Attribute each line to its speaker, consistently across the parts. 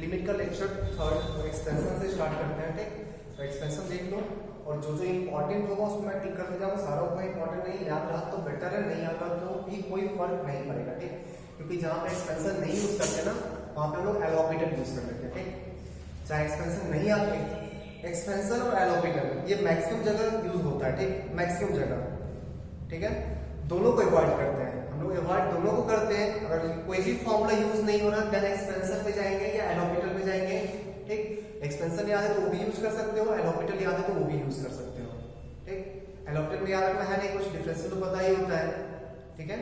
Speaker 1: Limit का lecture third और expansion से स्टार्ट करते हैं। ठीक, तो एक्सपेंशन देख लो और जो जो इंपॉर्टेंट होगा उसको मैं टिक करते जाऊँ। सारा उतना इंपॉर्टेंट नहीं, याद रहा तो बेटर है, नहीं याद रहा तो भी कोई फर्क नहीं पड़ेगा। ठीक, क्योंकि जहाँ पे एक्सपेंशन नहीं यूज करते ना वहाँ पे लोग एलोपिटल यूज कर लेते हैं। ठीक, चाहे एक्सपेंशन नहीं आते, एक्सपेंशन और एलोपिटल ये मैक्सिमम जगह यूज होता है। ठीक, मैक्सिमम जगह। ठीक है, दोनों को अवॉइड करते हैं हम लोग, अवॉइड दोनों को करते हैं। अगर कोई भी फॉर्मूला यूज नहीं हो रहा देन एक्सपेंशन पे जाएंगे या एलोपिटल पे जाएंगे। ठीक, एक्सपेंशन याद है तो वो भी यूज कर सकते हो, एलोपिटल याद है तो वो भी यूज कर सकते हो। ठीक, एलोपिटल में याद रखना है नहीं, कुछ डिफरेंशियल तो पता ही होता है। ठीक है,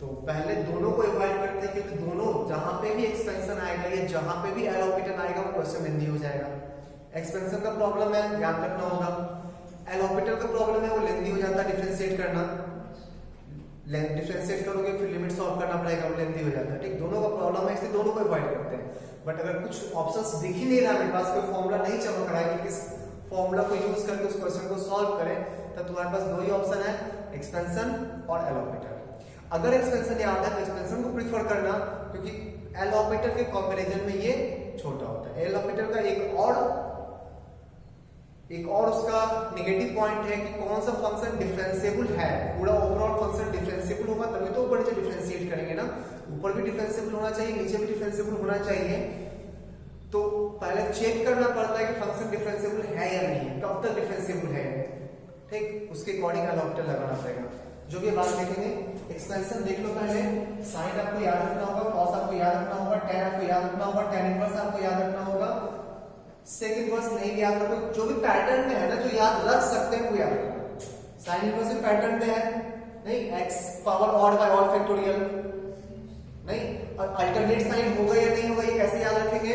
Speaker 1: तो पहले दोनों को अवॉइड करते हैं क्योंकि दोनों जहां पे भी एक्सपेंशन आएगा या जहां पे भी एलोपिटल आएगा वो क्वेश्चन लेंथी हो जाएगा। एक्सपेंशन का प्रॉब्लम है, याद रखना होगा। एलोपिटल का प्रॉब्लम है, वो लेंथी हो जाता है डिफरेंशिएट करना। डिफरेंशिएट करोगे फिर लिमिट सॉल्व करना पड़ेगा, वो लेंथी हो जाता है। ठीक, दोनों का प्रॉब्लम है, इसलिए दोनों को अवॉइड करते हैं। बट अगर कुछ ऑप्शंस दिख ही नहीं रहा, मेरे पास कोई फॉर्मूला नहीं चमक रहा है कि किस फॉर्मूला को यूज करके उस क्वेश्चन को सॉल्व करें, तो तुम्हारे पास दो ही ऑप्शन है, एक्सपेंशन और एलोपिटल। अगर एक्सपेंशन याद है तो एक्सपेंशन को प्रीफर करना क्योंकि एलोपिटल के कंपैरिजन में ये छोटा होता है। एलोपिटल का एक और उसका नेगेटिव पॉइंट है कि कौन सा फंक्शन डिफरेंशिएबल है। पूरा ओवरऑल फंक्शन डिफरेंशिएबल होगा तभी तो ऊपर नीचे डिफरेंशिएट करेंगे ना। ऊपर भी डिफरेंशिएबल होना चाहिए, नीचे भी डिफरेंशिएबल होना चाहिए। तो पहले चेक करना पड़ता है कि फंक्शन डिफरेंशिएबल है या नहीं, कब तक डिफरेंशिएबल है। ठीक, उसके अकॉर्डिंग एलोपिटल लगाना पड़ेगा, जो भी बात देखेंगे। एक्सपेंशन देख लो पहले, साइन आपको याद रखना होगा, कॉस आपको याद रखना होगा, tan आपको याद रखना होगा, tan इनवर्स आपको याद रखना होगा। सेक इनवर्स नहीं याद रखो, जो भी पैटर्न में है ना, जो याद रख सकते हैं वो याद रखो। साइन इनवर्स भी पैटर्न में है नहीं, x power odd by odd factorial नहीं, और अल्टरनेट साइन होगा या नहीं होगा ये कैसे याद रखेंगे।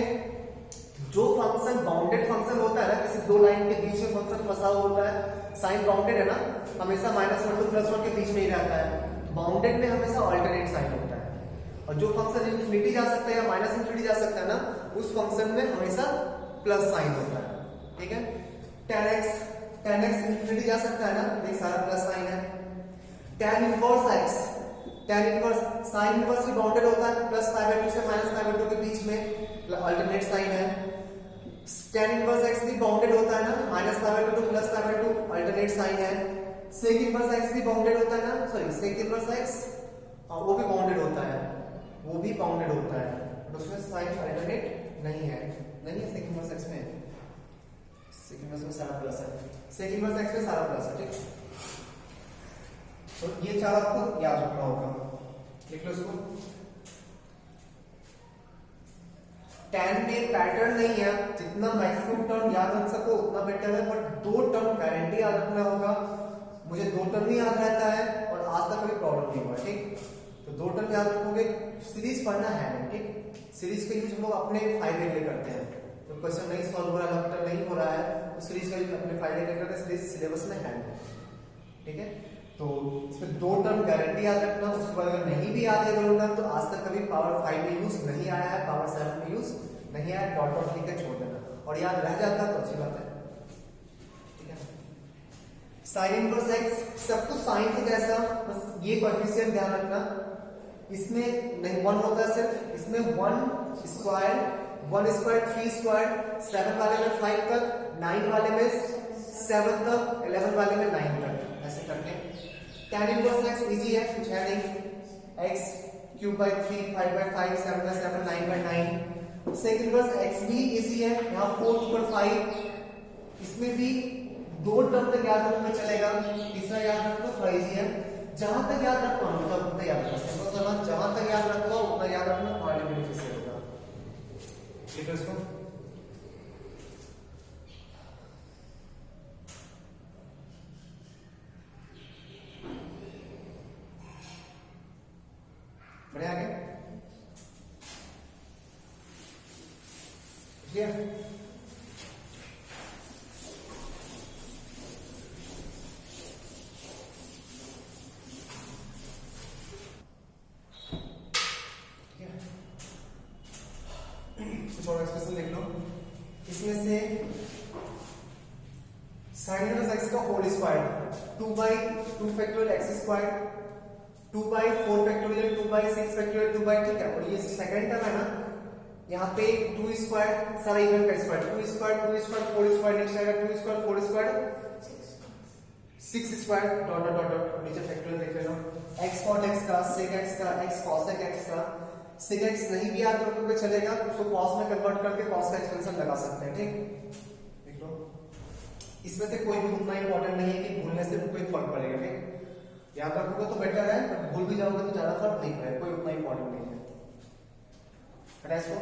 Speaker 1: जो फंक्शन बाउंडेड फंक्शन होता है ना, किसी दो लाइन के बीच में फंक्शन फंसा हुआ होता है, साइन बाउंडेड है ना, हमेशा -1 to +1 के बीच में ही रहता है। बाउंडेड में हमेशा अल्टरनेट साइन होता है, और जो फंक्शन इनफिनिटी जा सकता है या माइनस इनफिनिटी जा सकता है ना, उस फंक्शन में हमेशा प्लस साइन होता है। ठीक है, tan x इनफिनिटी जा सकता है ना, देख सारा प्लस साइन है। tan inverse x, tan inverse sine inverse भी बाउंडेड होता है, +π/2 से -π/2 के बीच में अल्टरनेट साइन है। tan इनवर्स x भी बाउंडेड होता है ना, -π/2 to +π/2 अल्टरनेट साइन है। sec इनवर्स x भी बाउंडेड होता है ना, सॉरी sec इनवर्स x वो भी बाउंडेड होता है, वो भी बाउंडेड होता है, बट उसमें साइन अल्टरनेट नहीं है sec इनवर्स x में, sec इनवर्स में सारा प्लस है, sec इनवर्स x में सारा प्लस है। ठीक, तो ये चार आपको याद रखना होगा, लिख लो इसको। tan में पैटर्न नहीं है, जितना मैक्सिमम टर्म याद रख सको उतना बेटर है, बट दो टर्म गारंटी याद रखना होगा। मुझे दो टर्म ही याद रहता है और आज तक कभी प्रॉब्लम नहीं हुआ। ठीक, तो दो टर्म याद रखोगे, सीरीज पढ़ना है। ठीक, सीरीज का यूज हम लोग अपने फायदे के लिए करते हैं, तो क्वेश्चन नहीं सॉल्व हो रहा है, एलोपिटल नहीं हो रहा है, तो सीरीज का यूज अपने फायदे के लिए करते हैं, सीरीज सिलेबस में है। ठीक है, तो इसमें दो टर्म गारंटी याद रखना। उसके बाद अगर नहीं भी याद है दो टर्म तो आज तक कभी पावर 5 में यूज नहीं आया है, पावर 7 में यूज नहीं आया, डॉट डॉट लिख के छोड़ देना, और याद रह जाता तो अच्छी बात है। ठीक है, साइन इनवर्स x सब कुछ साइन के जैसा, बस ये कोएफिशिएंट ध्यान रखना, इसमें नहीं 1 होता है सिर्फ, इसमें 1 स्क्वायर 3 स्क्वायर, 7 वाले में 5 तक, 9 वाले में 7 तक, 11 वाले में 9 तक, ऐसे करके। tan इनवर्स x इजी है, कुछ है नहीं, x³/3 5/5 7/7 9/9। sec इनवर्स x भी इजी है, यहाँ 4/5, इसमें भी दो टर्म तक याद रखना चलेगा, तीसरा याद रखना थोड़ा इजी है। जहां तक याद रख पाओ उतना याद रखना, जहां तक याद रख पाओ उतना याद रखना तुम्हारे लिए बेनिफिशियल होगा। ठीक है, इसको बढ़े आगे। क्लियर, कुछ और एक्सप्रेशन लिख लो। इसमें से साइन इनवर्स x का whole square 2/2 factorial x square 2/4 factorial 2/6 factorial 2/, ठीक है, और ये सेकंड टर्म है ना, यहाँ पे 2 स्क्वायर सारा इवन का स्क्वायर 2 स्क्वायर 4 स्क्वायर नेक्स्ट आएगा 2 square 4 square 6 square dot dot dot dot नीचे फैक्टोरियल देख लेना x cot x का sec x का x cosec x का sec x नहीं भी याद रखोगे चलेगा उसको cos में कन्वर्ट करके cos का एक्सपेंशन लगा सकते हैं ठीक देख लो इसमें से कोई भी उतना इंपॉर्टेंट नहीं है कि भूलने से कोई फर्क पड़ेगा ठीक याद रखोगे तो बेटर है बट भूल भी जाओगे तो ज्यादा फर्क नहीं पड़ेगा कोई उतना इंपॉर्टेंट नहीं है हटा इसको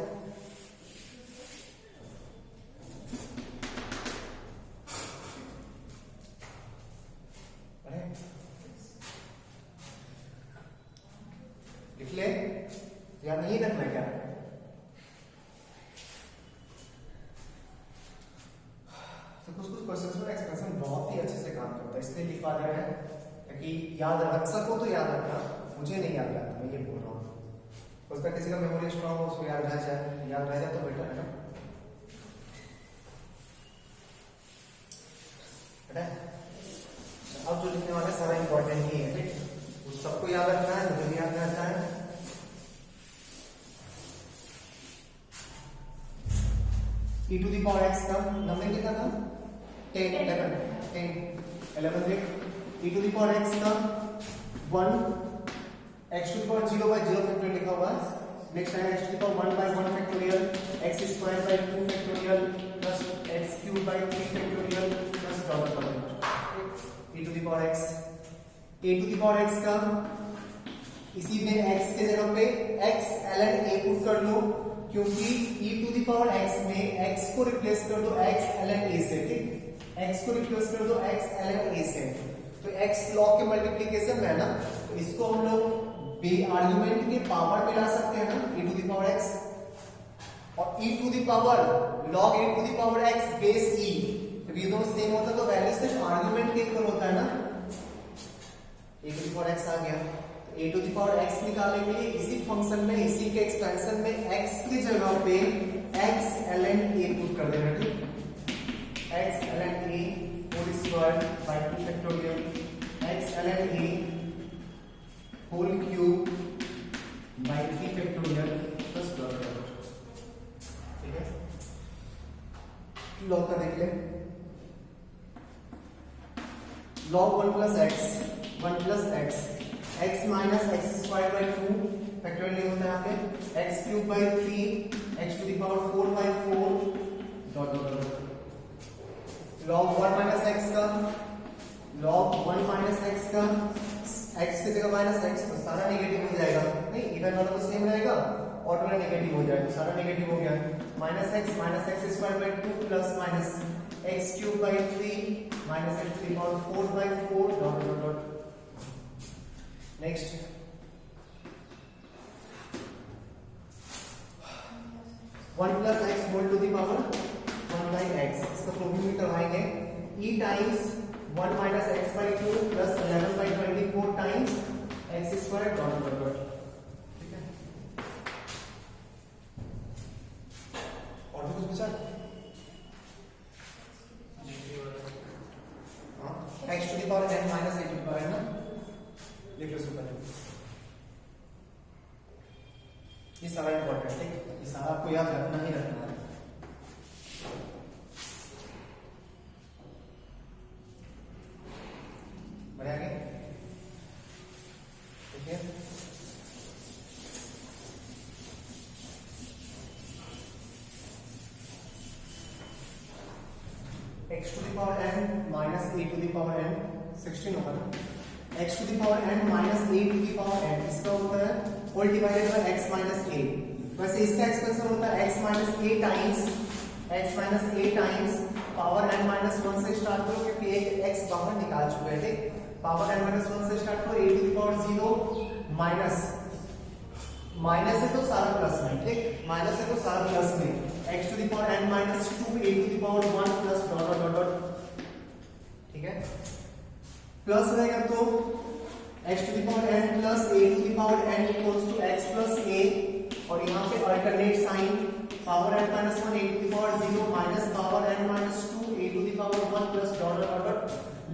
Speaker 1: लिख ले या नहीं रखना क्या तो कुछ क्वेश्चंस में एक्सप्रेशन बहुत ही अच्छे से काम करता है इसलिए लिखवा दे रहे हैं कि याद रख सको तो याद रखना मुझे नहीं याद रहता मैं ये बोल रहा हूँ उसका किसी का मेमोरी स्ट्रांग हो उसको याद रह जाए तो बेटर है ना अब जो लिखने वाला सारा इंपॉर्टेंट ही है ठीक उस सबको याद रखना है मुझे भी याद रहता है e to the power x का नंबर कितना था 10 11 देख e to the power x का 1 x to the power 0 by 0 factorial लिखा हुआ है नेक्स्ट है x to the power 1 by 1 factorial x square by 2 factorial plus x cube by 3 factorial plus dot dot e to the power x a to the power x का इसी में x के जगह पे x ln a पुट कर लो क्योंकि e to the power x में x को रिप्लेस कर दो x ln a से ठीक x को रिप्लेस कर दो x ln a से तो x log के मल्टीप्लिकेशन में है ना तो इसको हम लोग आर्गुमेंट के पावर में ला सकते हैं ना e to the power x और e to the power log a to the power x base e तो ये दोनों सेम होता है तो वैल्यू सिर्फ आर्गुमेंट के इक्वल होता है ना a to the power x आ गया a to the power x निकालने के लिए इसी फंक्शन में इसी के एक्सपेंशन में x की जगह पे x ln a पुट कर देना ठीक x ln a whole square by 2 factorial x ln a whole cube by 3 factorial plus dot dot ठीक है लॉग का देख ले log 1 plus x x minus x square by 2 factorial नहीं होता है यहाँ पे x cube by 3 x to the power 4 by 4 dot dot dot log 1 minus x का log 1 minus x का x की जगह माइनस x तो सारा नेगेटिव हो जाएगा नहीं इधर वाला तो सेम रहेगा और वाला नेगेटिव हो जाएगा सारा नेगेटिव हो गया minus x square by 2 plus minus x cube by 3 minus x to the power 4 by 4 dot dot dot next 1 plus x whole to the power 1 by x इसका प्रूविंग भी करवाएंगे e times 1 minus x by 2 plus 11 by 24 times x square dot dot dot ठीक है और भी कुछ बचा x to the power n minus a to the power n ना लिख लो सुपर ये सारा इंपॉर्टेंट है ये सारा आपको याद रखना ही रखना है बढ़िया आगे ठीक है x to the power n minus a to the power n 16 होगा ना x to the power n minus a to the power n इसका होता है whole divided by x minus a वैसे इसका एक्सप्रेशन होता है x minus a times power n minus 1 से स्टार्ट करो क्योंकि एक x बाहर निकाल चुके हैं ठीक पावर n minus 1 से स्टार्ट करो a to the power 0 minus है तो सारा प्लस में ठीक माइनस है तो सारा प्लस में x to the power n minus 2 a to the power 1 plus dot dot dot ठीक है प्लस रहेगा तो x to the power n plus a to the power n equals to x plus a और यहाँ पे alternate sine power n minus 1 a to the power 0 minus power n minus 2 a to the power 1 plus dot dot dot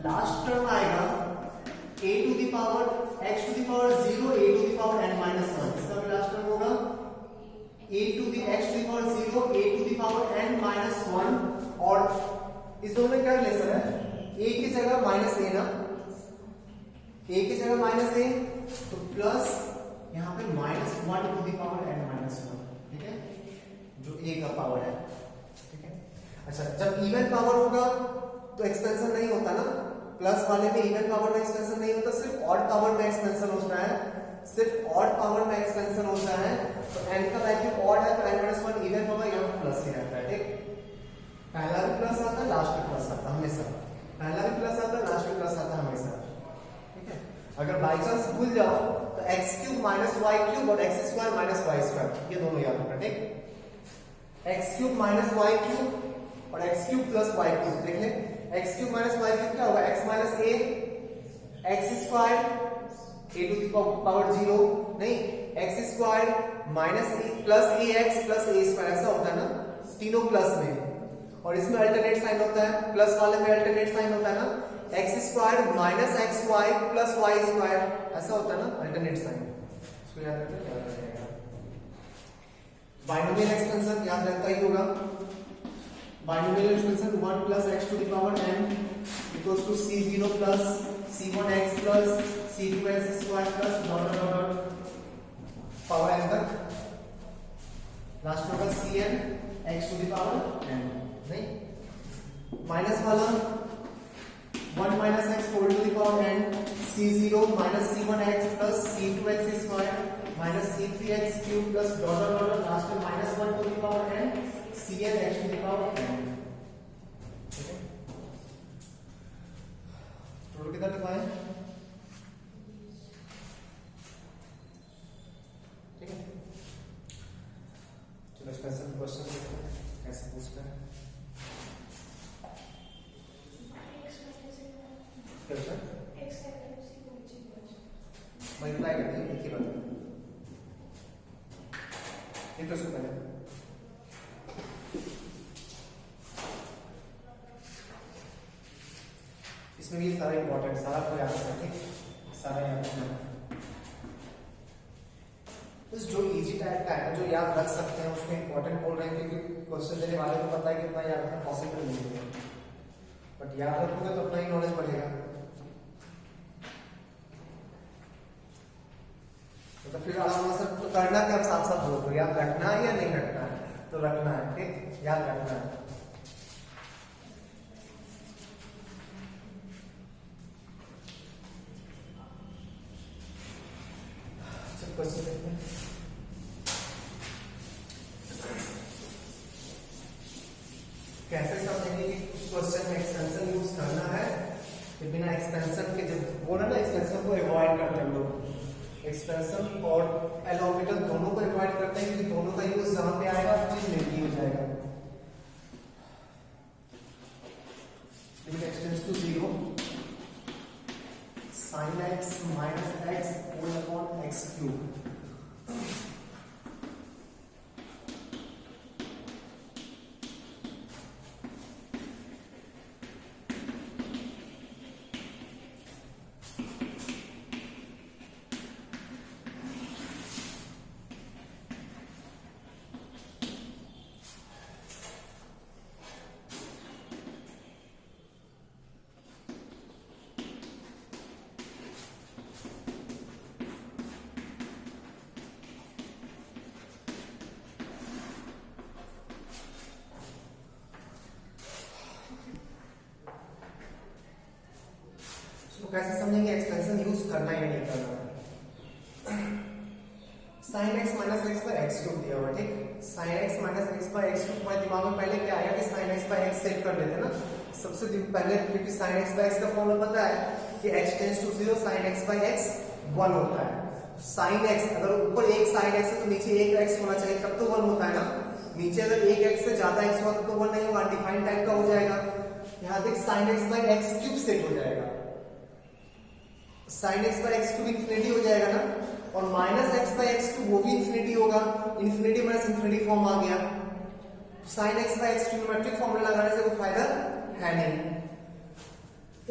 Speaker 1: last term आएगा a to the power x to the power 0 a to the power n minus 1 इसका भी last term होगा a to the x to the power n minus 1 और इस दोनों में क्या relation है, a की जगह माइनस a ना, a की जगह माइनस a तो प्लस यहाँ पे minus 1 to the power n minus 1, ठीक है, जो a का पावर है, ठीक है। अच्छा जब इवन पावर होगा तो एक्सपेंशन नहीं होता ना, प्लस वाले में इवन पावर में एक्सपेंशन नहीं होता, सिर्फ ऑड पावर में एक्सपेंशन होता है, सिर्फ ऑड पावर में एक्सपेंशन होता है। तो n का वैल्यू ऑड है तो n माइनस 1 इवन होगा, यहाँ प्लस ही रहता है, ठीक, पहला भी प्लस आता है लास्ट में प्लस आता है हमेशा, पहला भी प्लस आता है लास्ट में प्लस आता है हमेशा, ठीक है। अगर बाई चांस भूल जाओ तो x cube minus y cube और x square minus y square ये दोनों याद रखना, ठीक, x cube minus y cube और x cube plus y cube, देख ले x cube minus y cube क्या होगा, x minus a x square a to the power 0 नहीं, x square minus a plus a x plus a square, ऐसा होता है ना तीनों प्लस में, और इसमें अल्टरनेट साइन होता है, प्लस वाले में अल्टरनेट साइन होता है ना, x square minus x y plus y square, ऐसा होता है ना अल्टरनेट साइन, इसको याद रखना, याद रखिएगा। बाइनोमियल एक्सपेंशन याद रहता ही होगा, binomial expansion 1 plus x to the power n equals to c0 plus c1x plus c2x square plus dot dot dot power n तक, लास्ट में होगा cn x to the power n, नहीं minus वाला 1 minus x whole to the power n c0 minus c1x plus c2x square minus c3x cube plus dot dot dot last में minus 1 to the power n cn x to the power n, ठीक है। Total कितना लिखा है, ठीक है। चलो special question देखते हैं कैसे पूछते हैं, मल्टीप्लाई करते हैं एक ही बात, ये तो पहले इसमें भी सारा इंपॉर्टेंट सारा को याद रखना, ठीक, सारा याद रखना, तो जो इजी टाइप का है जो याद रख सकते हैं उसमें इंपॉर्टेंट बोल रहे हैं, क्योंकि क्वेश्चन देने वाले को पता है कि इतना याद रखना पॉसिबल नहीं है, बट याद रखोगे तो अपना ही नॉलेज बढ़ेगा। तो फिर आराम से तो करना क्या, साथ साथ बोलो, याद रखना है या नहीं रखना है, तो रखना है, ठीक, याद रखना है। क्वेश्चन देखते हैं, कैसे समझेंगे कि उस क्वेश्चन में एक्सपेंशन यूज करना है कि बिना एक्सपेंशन के, जब बोला ना एक्सपेंशन को अवॉइड करते हैं लोग, एक्सपेंशन और एल ऑर्बिटल दोनों को अवॉइड करते हैं क्योंकि दोनों का यूज जहां पे आएगा चीज नेगेटिव हो जाएगा, limit extends to 0 sin x minus x whole upon x cube, कैसे समझेंगे एक्सपेंशन यूज करना या नहीं करना। sin x माइनस एक्स पर एक्स क्यूब दिया हुआ, ठीक, sin x माइनस एक्स पर एक्स क्यूब, हमारे दिमाग में पहले क्या आया कि sin x पर x सेट कर लेते ना सबसे पहले, क्योंकि sin x पर x का फॉर्मूला पता है कि h tends to 0 sin x पर x 1 होता है, sin x अगर ऊपर एक sin x है तो नीचे एक x होना चाहिए तब तो 1 होता है ना, नीचे अगर एक x से ज्यादा x हुआ तो 1 नहीं होगा, अनडिफाइंड टाइप का हो जाएगा, यहाँ देख sin x पर x क्यूब सेट हो जाएगा, sin x पर x क्यूब इंफिनिटी हो जाएगा ना, और माइनस x पर x क्यूब वो भी इंफिनिटी होगा, इंफिनिटी माइनस इंफिनिटी फॉर्म आ गया, sin x पर x ट्रिग्नोमेट्रिक फॉर्मूला लगाने से कोई फायदा है नहीं।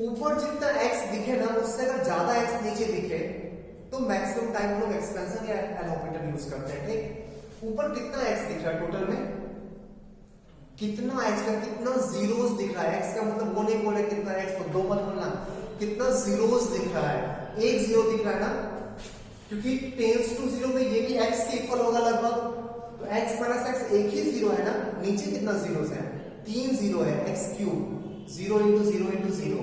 Speaker 1: ऊपर जितना x दिखे ना उससे अगर ज्यादा x नीचे दिखे तो मैक्सिमम टाइम लोग एक्सपेंशन या एल ऑपरेटर यूज करते हैं, ठीक। ऊपर कितना x दिख रहा है टोटल में कितना x का कितना जीरोस दिख रहा है। x का मतलब वो नहीं बोले कितना x, तो दो मत बोलना, कितना जीरोस दिख रहा है, एक जीरो दिख रहा है ना, क्योंकि टेंस टू जीरो में ये भी x के इक्वल होगा लगभग, तो x माइनस x एक ही जीरो है ना, नीचे कितना जीरोस है, 3 जीरो है, x क्यूब, 0 इंटू 0 इंटू 0,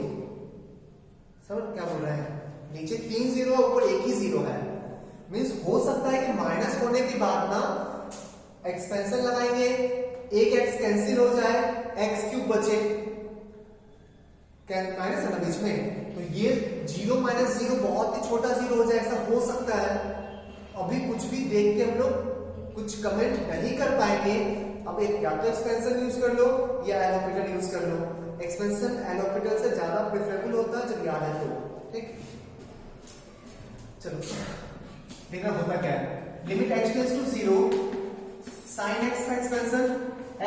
Speaker 1: समझ क्या बोल रहा है, नीचे 3 जीरो है, ऊपर एक ही जीरो है, मींस हो सकता है कि माइनस होने के बाद ना एक्सपेंशन लगाएंगे, एक x कैंसिल हो जाए, x क्यूब बचे, माइनस है ना बीच में, तो ये 0 माइनस 0 बहुत ही छोटा जीरो हो जाए, ऐसा हो सकता है। अभी कुछ भी देख के हम लोग कुछ कमेंट नहीं कर पाएंगे। अब एक या तो एक्सपेंशन यूज कर लो या एलोपिटल यूज कर लो, एक्सपेंशन एलोपिटल से ज्यादा प्रेफरेबल होता है जब याद है तो, ठीक। चलो देखना होता क्या है, limit x tends to 0, sin x का expansion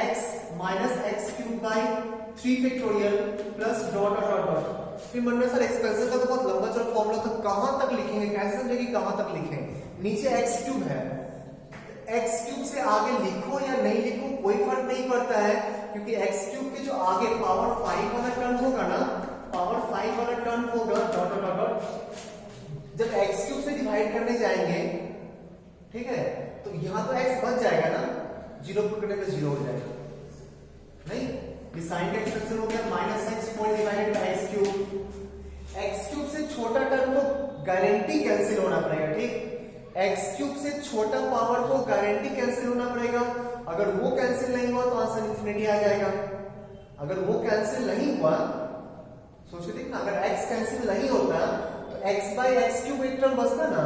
Speaker 1: x minus x cube by 3 factorial plus dot dot dot. फिर मन में सर एक्सपेंशन का तो बहुत लंबा चौड़ा फॉर्मूला, तो कहां तक लिखेंगे, कैसे समझेंगे कहां तक लिखें, नीचे x क्यूब है, x क्यूब से आगे लिखो या नहीं लिखो कोई फर्क नहीं पड़ता है, क्योंकि x क्यूब के जो आगे पावर 5 वाला टर्म होगा ना, पावर 5 वाला टर्म होगा डॉट डॉट डॉट, जब x क्यूब से डिवाइड करने जाएंगे, ठीक है, तो यहां तो x बच जाएगा ना, जीरो पुट करने पे जीरो हो जाएगा, नहीं, ये साइन का एक्सप्रेशन हो गया minus x whole divided by x cube. X cube से छोटा टर्म को गारंटी कैंसिल होना पड़ेगा, ठीक, एक्स क्यूब से छोटा पावर को गारंटी कैंसिल होना पड़ेगा, अगर वो कैंसिल नहीं हुआ तो आंसर इंफिनिटी आ जाएगा, अगर वो कैंसिल नहीं हुआ, सोच के देखना, अगर x कैंसिल नहीं होता तो x बाय एक्स क्यूब एक टर्म बचता ना,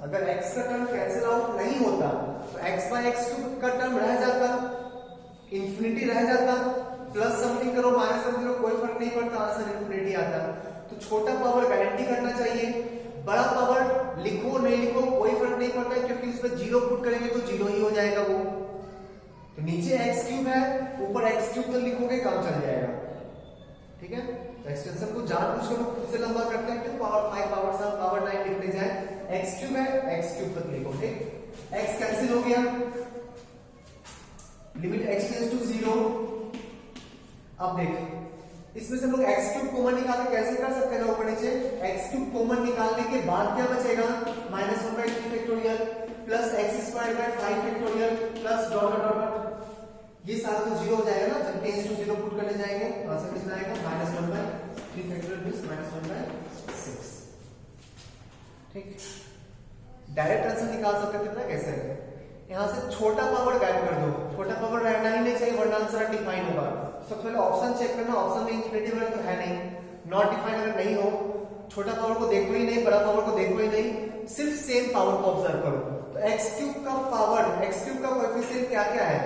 Speaker 1: अगर x का टर्म कैंसिल आउट नहीं होता तो x बाय एक्स क्यूब का टर्म रह जाता, इंफिनिटी रह जाता, प्लस समथिंग करो माइनस समथिंग करो कोई फर्क नहीं पड़ता, आंसर इंफिनिटी आता। तो छोटा पावर गारंटी करना चाहिए, बड़ा पावर लिखो नहीं लिखो कोई फर्क नहीं पड़ता, क्योंकि उसमें जीरो पुट करेंगे तो जीरो ही हो जाएगा वो, तो नीचे एक्स क्यूब है, ऊपर एक्स क्यूब तो लिखोगे काम चल जाएगा, ठीक है। तो एक्सटेंशन को जानबूझ कर खुद से लंबा करते हैं, पावर 5 पावर 7 पावर 9 लिखने जाए, एक्स क्यूब है, एक्स क्यूब तक लिखो, ठीक, एक्स कैंसिल हो गया, लिमिट x टेंड्स टू 0। अब देख इसमें से हम लोग x क्यूब कॉमन निकाल के कैसे कर सकते हैं ना, ऊपर नीचे x क्यूब कॉमन निकालने के बाद क्या बचेगा, minus 1 by 3 factorial plus x square by 5 factorial plus dot dot dot, ये सारा तो जीरो हो जाएगा ना, जब टेंड्स टू 0 पुट करने जाएंगे आंसर कितना आएगा, minus 1 by 3 factorial plus minus 1 by 6, ठीक। डायरेक्ट आंसर निकाल सकते थे ना कैसे, यहां से छोटा पावर गायब कर दो, छोटा पावर रहना ही नहीं चाहिए वरना आंसर अनडिफाइन होगा। सबसे पहले ऑप्शन चेक करना, ऑप्शन में इंफिनिटी वैल्यू तो है नहीं, नॉट डिफाइन अगर नहीं हो, छोटा पावर को देखो ही नहीं, बड़ा पावर को देखो ही नहीं, सिर्फ सेम पावर को ऑब्जर्व करो। तो x क्यूब का पावर, x क्यूब का कोएफिशिएंट क्या क्या है,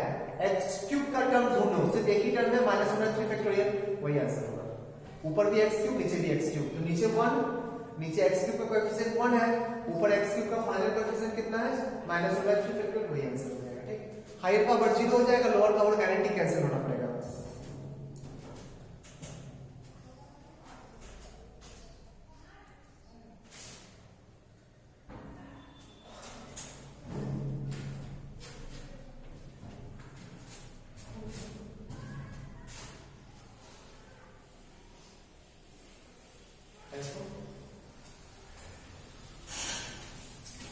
Speaker 1: x क्यूब का टर्म ढूंढो, सिर्फ एक ही टर्म है माइनस 1/3 फैक्टोरियल, वही आंसर होगा। ऊपर भी x क्यूब नीचे भी x क्यूब, तो नीचे 1, नीचे x क्यूब का कोएफिशिएंट 1 है, ऊपर x क्यूब का फाइनल कोएफिशिएंट कितना है, माइनस 1/3 फैक्टोरियल, वही आंसर हो जाएगा, ठीक। हायर पावर 0 हो जाएगा, लोअर पावर गारंटी कैंसिल होना पड़ेगा।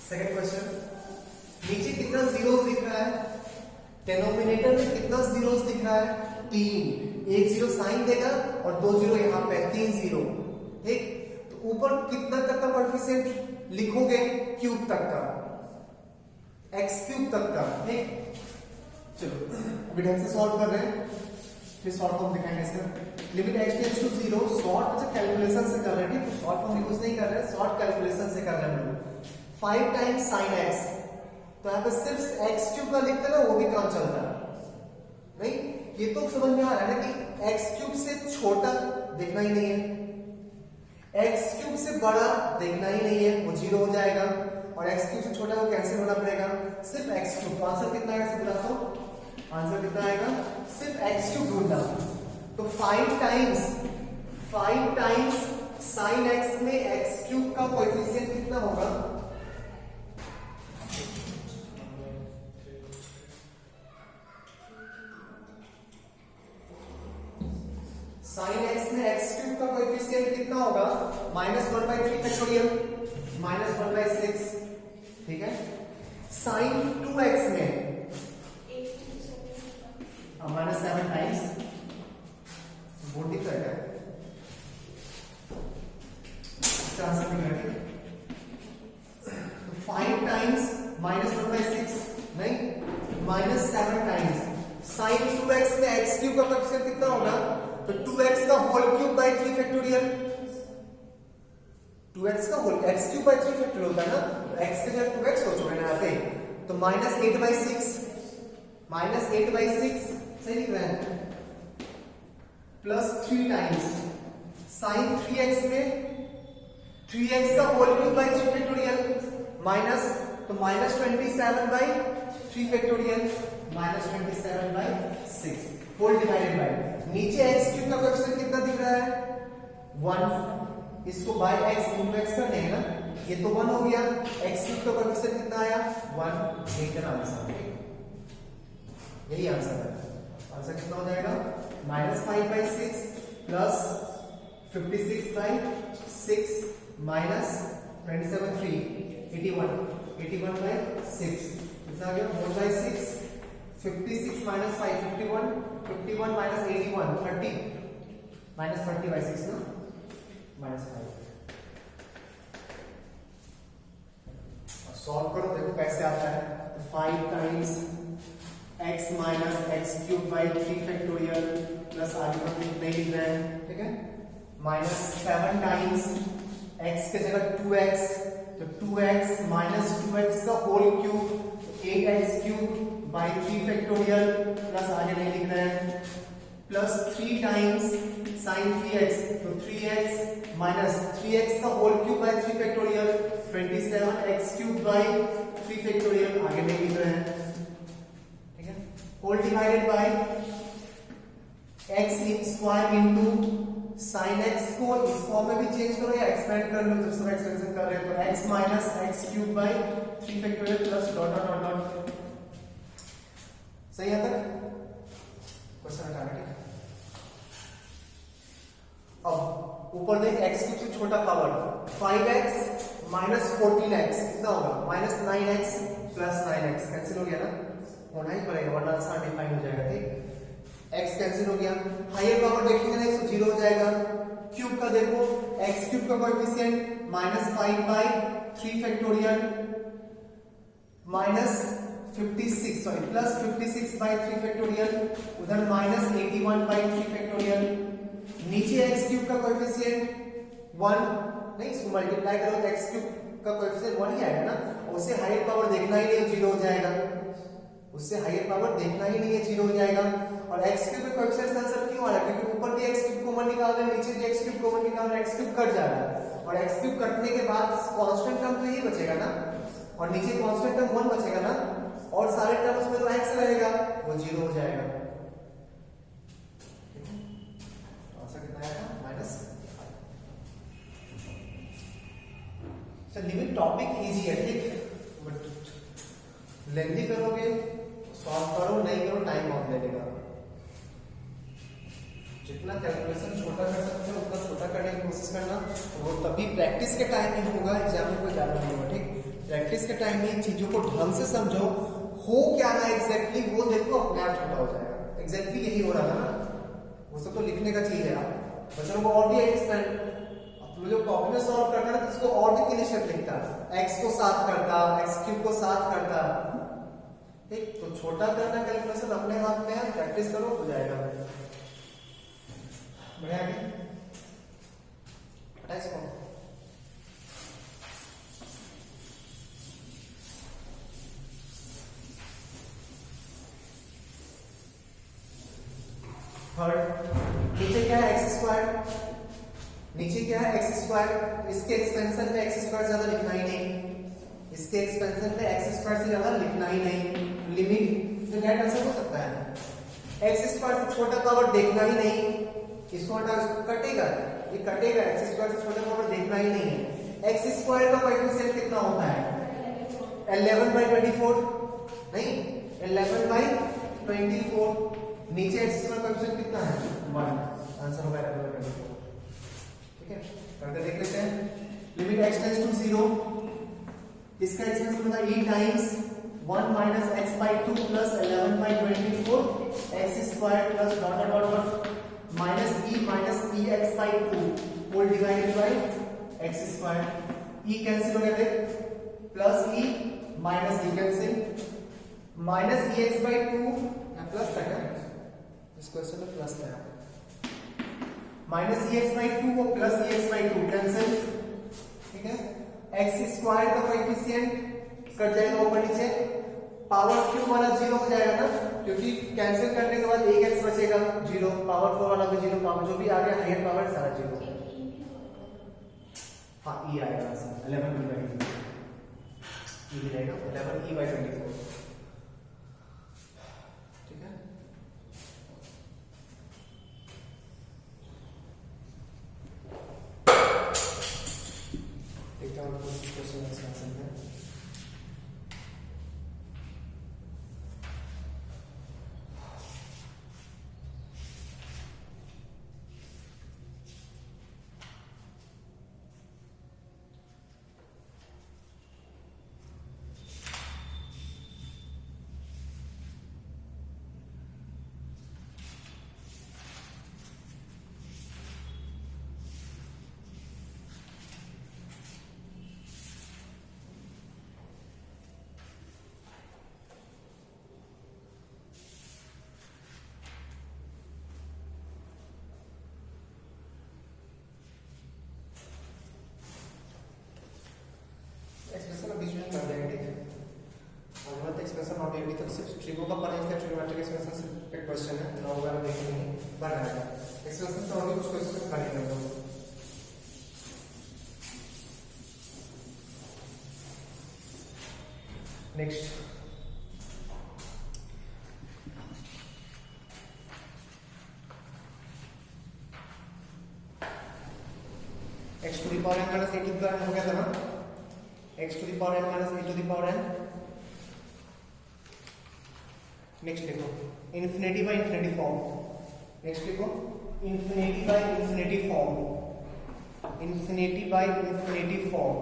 Speaker 1: सेकंड क्वेश्चन, नीचे कितना जीरोस दिख रहा है, डिनोमिनेटर में कितना जीरोस दिख रहा है, 3, एक जीरो साइन देगा और 2 जीरो यहाँ पे, 3 जीरो, ठीक। तो ऊपर कितना तक का कोएफिशिएंट लिखोगे, क्यूब तक का, x क्यूब तक का, ठीक। चलो अभी ढंग से सॉल्व कर रहे हैं, फिर शॉर्ट फॉर्म दिखाएंगे इसका। Limit x tends to 0, short अच्छा कैलकुलेशन से कर रहे हैं, ठीक, शॉर्ट फॉर्म यूज नहीं कर रहे हैं, शॉर्ट कैलकुलेशन से कर रहे हैं। 5 टाइम्स साइन x, तो यहाँ पे सिर्फ x क्यूब का लिखते ना वो भी काम चलता है, नहीं, ये तो समझ में आ रहा है ना कि x क्यूब से छोटा देखना ही नहीं है, x क्यूब से बड़ा देखना ही नहीं है, वो जीरो हो जाएगा, और x क्यूब से छोटा को कैंसिल होना पड़ेगा, सिर्फ x क्यूब। तो आंसर कितना आएगा सिर्फ बताओ, आंसर कितना आएगा, सिर्फ x क्यूब ढूंढना। तो 5 टाइम्स साइन x में x क्यूब का कोएफिशिएंट कितना होगा, साइन एक्स में एक्स क्यूब का कोएफिशिएंट कितना होगा, -1/3 फैक्टोरियल, -1/6, ठीक है। साइन 2x में -7 टाइम्स, बोर्ड दिख रहा है इसका आंसर निकला है। तो 5 टाइम्स -1/6 नहीं, -7 टाइम्स साइन 2x में x क्यूब का कोएफिशिएंट कितना होगा, तो 2x का whole cube by 3 factorial, 2x का whole x cube by 3 factorial होता है ना, तो x के जगह 2x हो चुका है यहाँ पे, तो -8/6, -8/6 सही लिख रहे हैं, प्लस 3 टाइम्स साइन 3x में 3x का whole cube by 3 factorial minus, तो -27/3 फैक्टोरियल, -27/6 होल डिवाइडेड बाय, नीचे x क्यूब का कोएफिशिएंट कितना दिख रहा है, 1, इसको बाय x इंटू x कर देंगे ना, ये तो 1 हो गया, x क्यूब का कोएफिशिएंट कितना आया 1, यही का आंसर, यही आंसर है। आंसर कितना हो जाएगा, -5/6 प्लस 56/6 माइनस 27/3 81/6 कितना आ गया, 4/6, 56 minus 5 51, 51 minus 81 30, -30/6 ना, -5। सॉल्व करो, देखो कैसे आता है, 5 times x minus x cube by 3 factorial plus आगे का कुछ नहीं लिख रहे हैं, ठीक है, -7 टाइम्स x के जगह 2x, तो 2x माइनस 2x का whole cube 8x cube by 3 factorial plus आगे नहीं लिख रहे हैं, प्लस 3 टाइम्स साइन 3x, तो 3x माइनस 3x का whole cube by 3 factorial 27x cube by 3 factorial आगे नहीं लिख रहे हैं, ठीक है, whole divided by x square into sine x को इस फॉर्म में भी चेंज करो या एक्सपेंड कर लो, दूसरा एक्सपेंशन कर रहे हैं, तो x minus x cube by 3 factorial plus dot dot dot, सही है तक क्वेश्चन हटाना, ठीक है। अब ऊपर देख x क्यूब से छोटा पावर 5x माइनस 14x कितना होगा, -9x प्लस 9x कैंसिल हो गया ना, होना ही पड़ेगा वरना आंसर अनडिफाइंड हो जाएगा, ठीक, x कैंसिल हो गया, हायर पावर देखेंगे ना तो 0 हो जाएगा, क्यूब का देखो x क्यूब का coefficient -5/3 factorial -56 sorry plus 56/3 factorial, उधर -81/3 फैक्टोरियल, नीचे x क्यूब का कोएफिशिएंट 1 नहीं, इसको मल्टीप्लाई करो तो x क्यूब का कोएफिशिएंट 1 ही आएगा ना, उससे हायर पावर देखना ही नहीं, 0 हो जाएगा, उससे हायर पावर देखना ही नहीं है, 0 हो जाएगा, और x क्यूब का कोएफिशिएंट आंसर क्यों आ रहा है, क्योंकि ऊपर भी x क्यूब कॉमन निकाल रहे हैं, नीचे भी x क्यूब कॉमन निकाल रहे हैं, x क्यूब कट जा रहा है, और x क्यूब कटने के बाद कांस्टेंट टर्म तो यही बचेगा ना, और नीचे कांस्टेंट टर्म 1 बचेगा ना, और सारे टर्म्स में तो x रहेगा, वो 0 हो जाएगा, आंसर कितना आएगा माइनस। लिमिट टॉपिक इजी है, ठीक, बट लेंथी करोगे सॉल्व करो, नहीं करो टाइम बहुत लगेगा, जितना कैलकुलेशन छोटा कर सकते हो उतना छोटा करने की कोशिश करना, वो तभी प्रैक्टिस के टाइम में होगा, एग्जाम में कोई ज्यादा नहीं होगा, ठीक, प्रैक्टिस के टाइम में चीजों को ढंग से समझो, हो क्या ना एग्जैक्टली वो देखो, अपने आप छोटा हो जाएगा, एग्जैक्टली यही हो रहा था ना, वो सब तो लिखने का चीज है, बच्चों को और भी एक्सपेंड जो कॉपी में सॉल्व करता है तो इसको और भी क्लियर शेप लिखता, x को 7 करता, x क्यूब को 7 करता, ठीक, तो छोटा करना कैलकुलेशन अपने हाथ में है, प्रैक्टिस करो हो जाएगा, बढ़िया है, हटा इसको, थर्ड नीचे क्या है x स्क्वायर, नीचे क्या है x स्क्वायर, इसके एक्सपेंशन में x स्क्वायर ज्यादा लिखना ही नहीं, इसके एक्सपेंशन में x स्क्वायर से ज्यादा लिखना ही नहीं, लिमिट तो क्या आंसर हो सकता है, x स्क्वायर से छोटा पावर देखना ही नहीं, इसको हटा, इसको कटेगा, ये कटेगा, x स्क्वायर से छोटा पावर देखना ही नहीं है, x स्क्वायर का कोएफिशिएंट कितना होता है 11/24 नहीं, 11/24, नीचे x स्क्वायर कोएफिशिएंट कितना है 1, आंसर होगा 11/24। ठीक है, करके देख लेते हैं। लिमिट x टेंड्स टू 0, इसका एक्सप्रेशन होगा e times 1 minus x by 2 plus 11/24 x square plus dot dot dot minus e x by 2 whole divided by x square. e cancel हो गया देख, plus e minus e cancel, minus e x by 2 plus था क्या, इस question में plus था, minus e x by 2 और plus e x by 2 cancel. ठीक है, x स्क्वायर का कोएफिशिएंट कट जाएगा ऊपर नीचे, पावर क्यूब वाला 0 हो जाएगा ना, क्योंकि कैंसिल करने के बाद एक x बचेगा 0, पावर 4 वाला भी 0, पावर जो भी आ गया हायर पावर सारा 0। हाँ e आएगा आंसर 11e/24, e भी रहेगा 11e/24। ठीक है, देखते हैं कुछ क्वेश्चन आंसर है। एक्सप्रेशन बीच में कर देंगे। ठीक है, अगला एक्सप्रेशन और अभी तक सिर्फ ट्रिगो का पढ़ा है, ट्रिगोमेट्रिक एक्सप्रेशन से एक क्वेश्चन है, नौ वगैरह देखेंगे बन आएगा एक्सप्रेशन तो अभी कुछ क्वेश्चन करेंगे हम लोग। Next x to the power n minus a to the power n हो गया था ना, x to the power n minus a to the power n। Next देखो infinity by infinity form, next देखो infinity by infinity form, infinity by infinity form.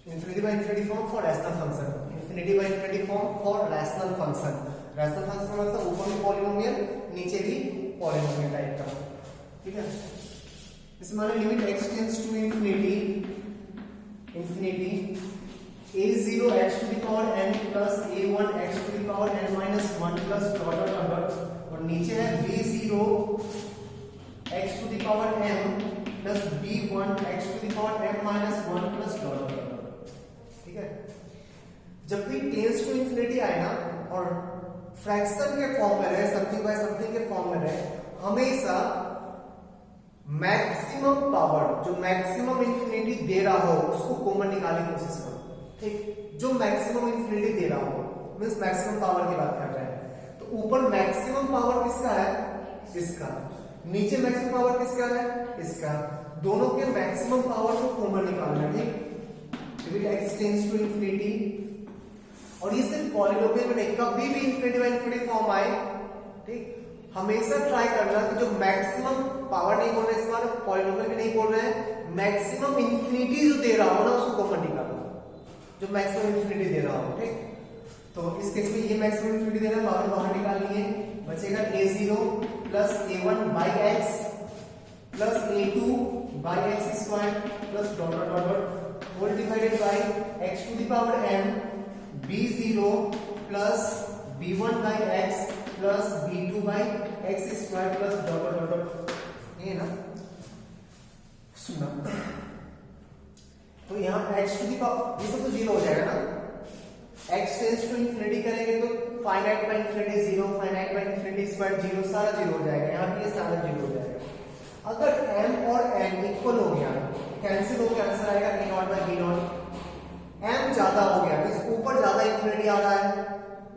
Speaker 1: Infinity by infinity form for rational function, infinity by infinity form for rational function. Rational function मतलब ऊपर में polynomial नीचे भी polynomial type का। ठीक है, इसमें मान limit x tends to infinity, infinity a0 x to the power n plus a1 x to the power n minus 1 plus dot dot dot, और नीचे है b0 x to the power m plus b1 x to the power m minus 1 plus dot dot dot. ठीक है, जब भी tends to infinity आए ना और फ्रैक्शन के फॉर्म में रहे, समथिंग बाय समथिंग के फॉर्म में रहे, हमेशा मैक्सिमम पावर जो मैक्सिमम इंफिनिटी दे रहा हो उसको कॉमन निकालने की कोशिश करो। ठीक, जो मैक्सिमम इंफिनिटी दे रहा हो मींस मैक्सिमम पावर की बात कर रहे हैं, तो ऊपर मैक्सिमम पावर किसका है, इसका, नीचे मैक्सिमम पावर किसका है, इसका, दोनों के मैक्सिमम पावर को कॉमन निकालना। ठीक, limit x tends to infinity, और ये सिर्फ पॉलिनोमियल में नहीं, कभी भी इंफिनिटी बाय इंफिनिटी फॉर्म आए, ठीक, हमेशा ट्राई करना कि जो मैक्सिमम पावर नहीं बोल रहे, इस बार पॉलिनोमियल में नहीं बोल रहे हैं, मैक्सिमम इंफिनिटी जो दे रहा हो ना उसको कॉमन निकालो, जो मैक्सिमम इंफिनिटी दे रहा हो। ठीक, तो इस केस में ये मैक्सिमम इंफिनिटी दे रहा है, बाहर निकालनी है, बचेगा a0 plus a1 by x plus a2 by x square plus dot dot dot whole divided by x to the power m b0 plus b1 by x plus b2 by x square plus dot dot dot. ये ना सुना, तो यहाँ x to the power ये सब तो 0 हो जाएगा ना, x टेंड्स टू इंफिनिटी करेंगे तो finite by infinity 0, finite by infinity square 0, सारा 0 हो जाएगा, यहाँ पे ये सारा 0 हो जाएगा। अगर m और n इक्वल हो गया, कैंसिल हो गया, आंसर आएगा a nought by b nought. m ज्यादा हो गया तो ऊपर ज्यादा इंफिनिटी आ रहा है,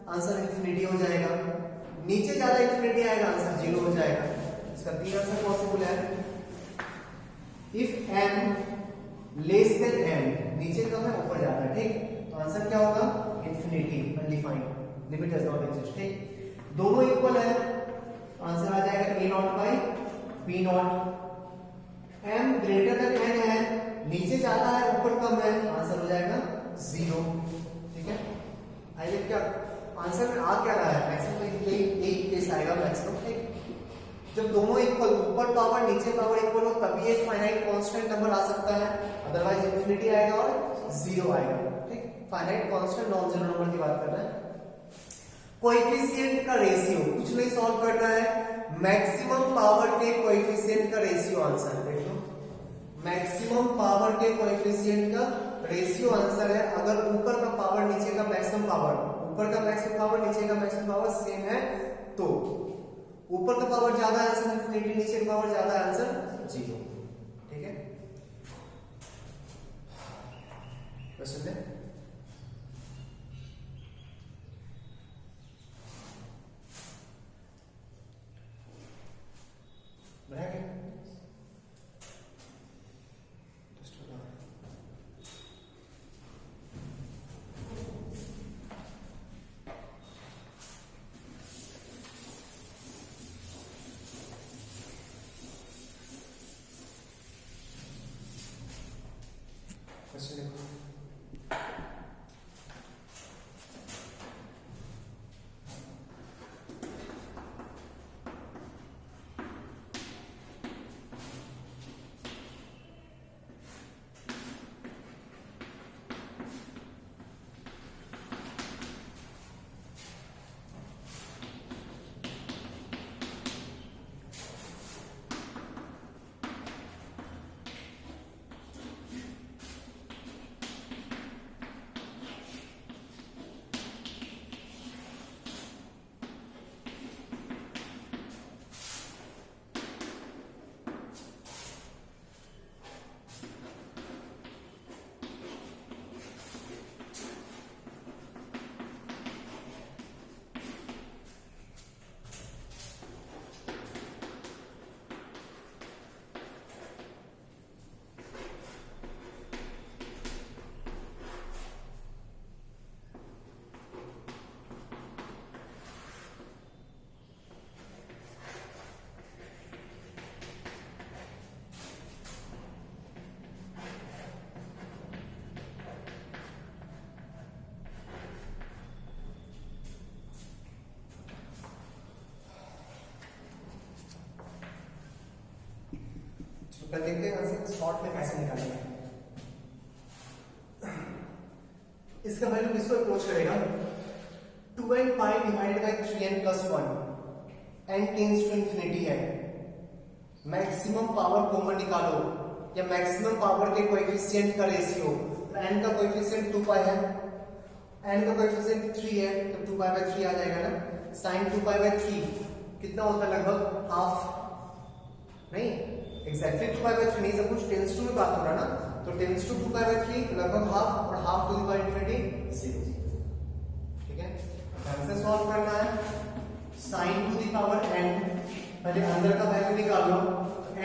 Speaker 1: आंसर इंफिनिटी हो जाएगा, नीचे ज्यादा इंफिनिटी आएगा, आंसर 0 हो जाएगा। इसका तीन आंसर पॉसिबल है। If m less than n, नीचे कम है ऊपर ज्यादा है, ठीक, तो आंसर क्या होगा infinity, undefined, limit does not exist. ठीक, दोनों इक्वल है, आंसर आ जाएगा a not by b nought. m greater than n है, नीचे ज्यादा है ऊपर कम है, आंसर हो जाएगा 0। ठीक है, आइए क्या आंसर में आ क्या रहा है, मैक्सिमम यही केस आएगा मैक्सिमम। ठीक, जब दोनों इक्वल, ऊपर पावर नीचे पावर इक्वल हो तभी एक फाइनाइट कांस्टेंट नंबर आ सकता है, अदरवाइज इंफिनिटी आएगा और 0 आएगा। ठीक, finite constant non zero number की बात कर रहे हैं। कोएफिशिएंट का रेशियो कुछ नहीं सॉल्व करना है, मैक्सिमम पावर के कोएफिशिएंट का रेशियो आंसर देख लो, मैक्सिमम पावर के कोएफिशिएंट का रेशियो आंसर है। अगर ऊपर का पावर नीचे का मैक्सिमम पावर, ऊपर का मैक्सिमम पावर नीचे का मैक्सिमम पावर सेम है तो ऊपर का पावर ज्यादा है आंसर इंफिनिटी, नीचे का पावर ज्यादा है आंसर 0। ठीक है, क्वेश्चन है तो देखते हैं आंसर शॉर्ट में कैसे निकालेंगे। इसका वैल्यू किसको अप्रोच करेगा, 2n pi divided by 3n plus 1, n tends to infinity है। मैक्सिमम पावर कॉमन निकालो या मैक्सिमम पावर के कोएफिशिएंट का रेशियो, तो n का कोएफिशिएंट 2 पाई है, n का कोएफिशिएंट 3 है, तो 2 पाई बाय 3 आ जाएगा ना। sin 2 पाई बाय 3 कितना होता है, लगभग हाफ, नहीं एग्जैक्टली 2 पाई बाय 3 नहीं, सब कुछ टेंस टू में बात हो रहा ना, तो टेंस टू 2 पाई बाय 3 लगभग हाफ, और half to the power infinity 0। ठीक है, ढंग से सॉल्व करना है। sin to the power n, पहले अंदर का वैल्यू निकालो,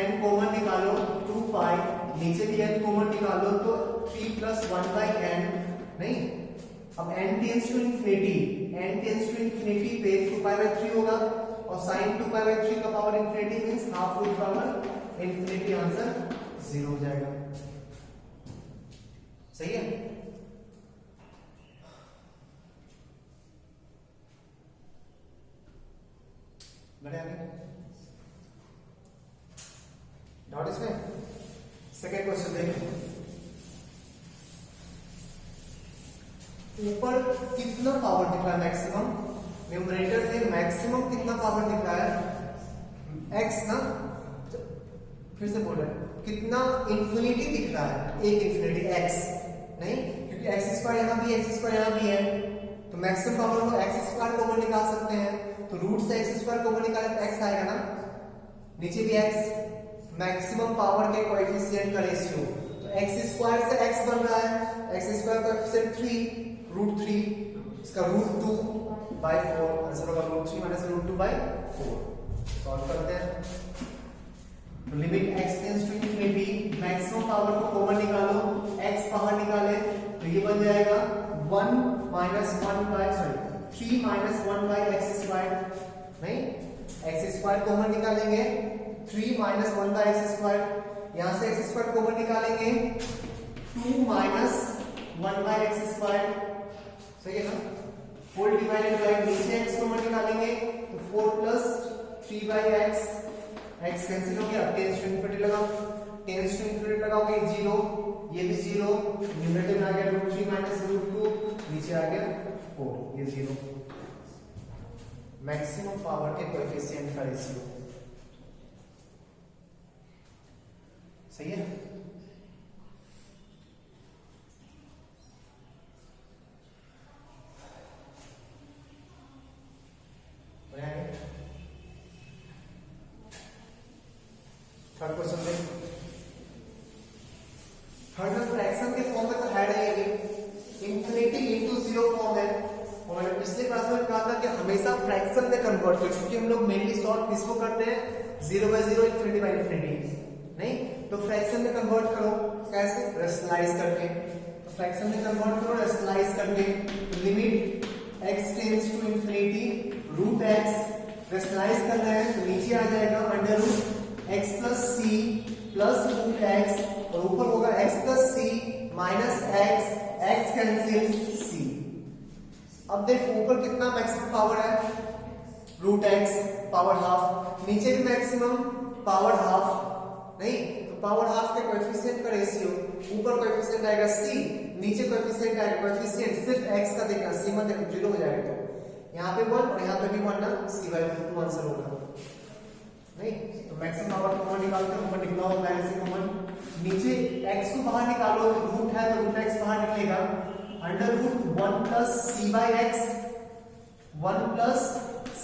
Speaker 1: n कॉमन निकालो 2 पाई, नीचे भी n कॉमन निकालो तो 3 प्लस 1 बाय n, नहीं अब n tends to infinity, n tends to infinity पे 2 पाई बाय 3 होगा, और sin 2 पाई बाय 3 का power infinity means half to the power infinity, answer 0 हो जाएगा। सही है, बढ़े आगे, डाउट इसमें। सेकेंड क्वेश्चन देखिए, ऊपर कितना पावर दिख रहा है मैक्सिमम, न्यूमरेटर से मैक्सिमम कितना पावर दिख रहा है x ना, फिर से बोल रहे हैं कितना इंफिनिटी दिख रहा है, एक इंफिनिटी x, नहीं क्योंकि x स्क्वायर यहाँ भी है, x स्क्वायर यहाँ भी है, तो मैक्सिमम पावर को x स्क्वायर कॉमन निकाल सकते हैं, तो रूट से x स्क्वायर कॉमन निकाले तो x आएगा ना, नीचे भी x, मैक्सिमम पावर के कोएफिशिएंट का रेशियो, तो x स्क्वायर से x बन रहा है, x स्क्वायर कोएफिशिएंट 3 रूट 3, इसका रूट 2 बाय 4, आंसर होगा root 3 minus root 2 by 4। Solve करते हैं, तो limit x tends to infinity, maximum power को कॉमन निकालो, x बाहर निकाले तो ये बन जाएगा माइनस 1 बाई एक्स स्क्वायर, नहीं एक्स स्क्वायर कॉमन निकालेंगे 3 माइनस 1 बाई एक्स स्क्वायर, यहां से एक्स स्क्वायर कॉमन निकालेंगे 2 माइनस 1 बाई एक्स स्क्वायर, सही है ना, होल डिवाइडेड बाय नीचे एक्स कॉमन निकालेंगे तो 4 plus 3 by x, x cancel हो गया, टेंस टू इनफिनिटी लगाओ, टेंस टू इनफिनिटी लगाओगे 0, ये भी 0, न्यूमरेटर में आ गया √3 माइनस √2, नीचे आ गया 4, ये 0, मैक्सिमम पावर के कोएफिशिएंट का रेशियो, सही है। थर्ड क्वेश्चन देख, थर्ड में फ्रैक्शन के फॉर्म में तो है नहीं, इंफिनिटी इनटू 0 फॉर्म है, और मैंने पिछले क्लास में कहा था कि हमेशा फ्रैक्शन में कन्वर्ट करो, क्योंकि हम लोग मेनली सॉल्व किसको करते हैं 0 बाय 0 इंफिनिटी बाय इंफिनिटी, नहीं तो फ्रैक्शन में कन्वर्ट करो कैसे, रैशनलाइज करके, तो फ्रैक्शन में कन्वर्ट करो रैशनलाइज करके, limit x tends to infinity √x, rationalise करना है तो नीचे आ जाएगा under root x plus c plus √x, और ऊपर होगा x plus c minus x, x cancel c। अब देख ऊपर कितना मैक्सिमम पावर है √x पावर हाफ, नीचे भी मैक्सिमम पावर हाफ, नहीं तो पावर हाफ के कोएफिशिएंट का रेशियो, ऊपर कोएफिशिएंट आएगा c, नीचे कोएफिशिएंट आएगा, कोएफिशिएंट सिर्फ x का देखना, c मत देखना 0 हो जाएगा, तो यहाँ पे 1 और यहाँ पे भी 1 ना, c/2 आंसर होगा, नहीं तो मैक्सिमम पावर कॉमन निकालते हैं, ऊपर निकला हो माइनस से कॉमन, नीचे x को बाहर निकालो, रूट है तो √x बाहर निकलेगा, under root 1 plus c by x, 1 plus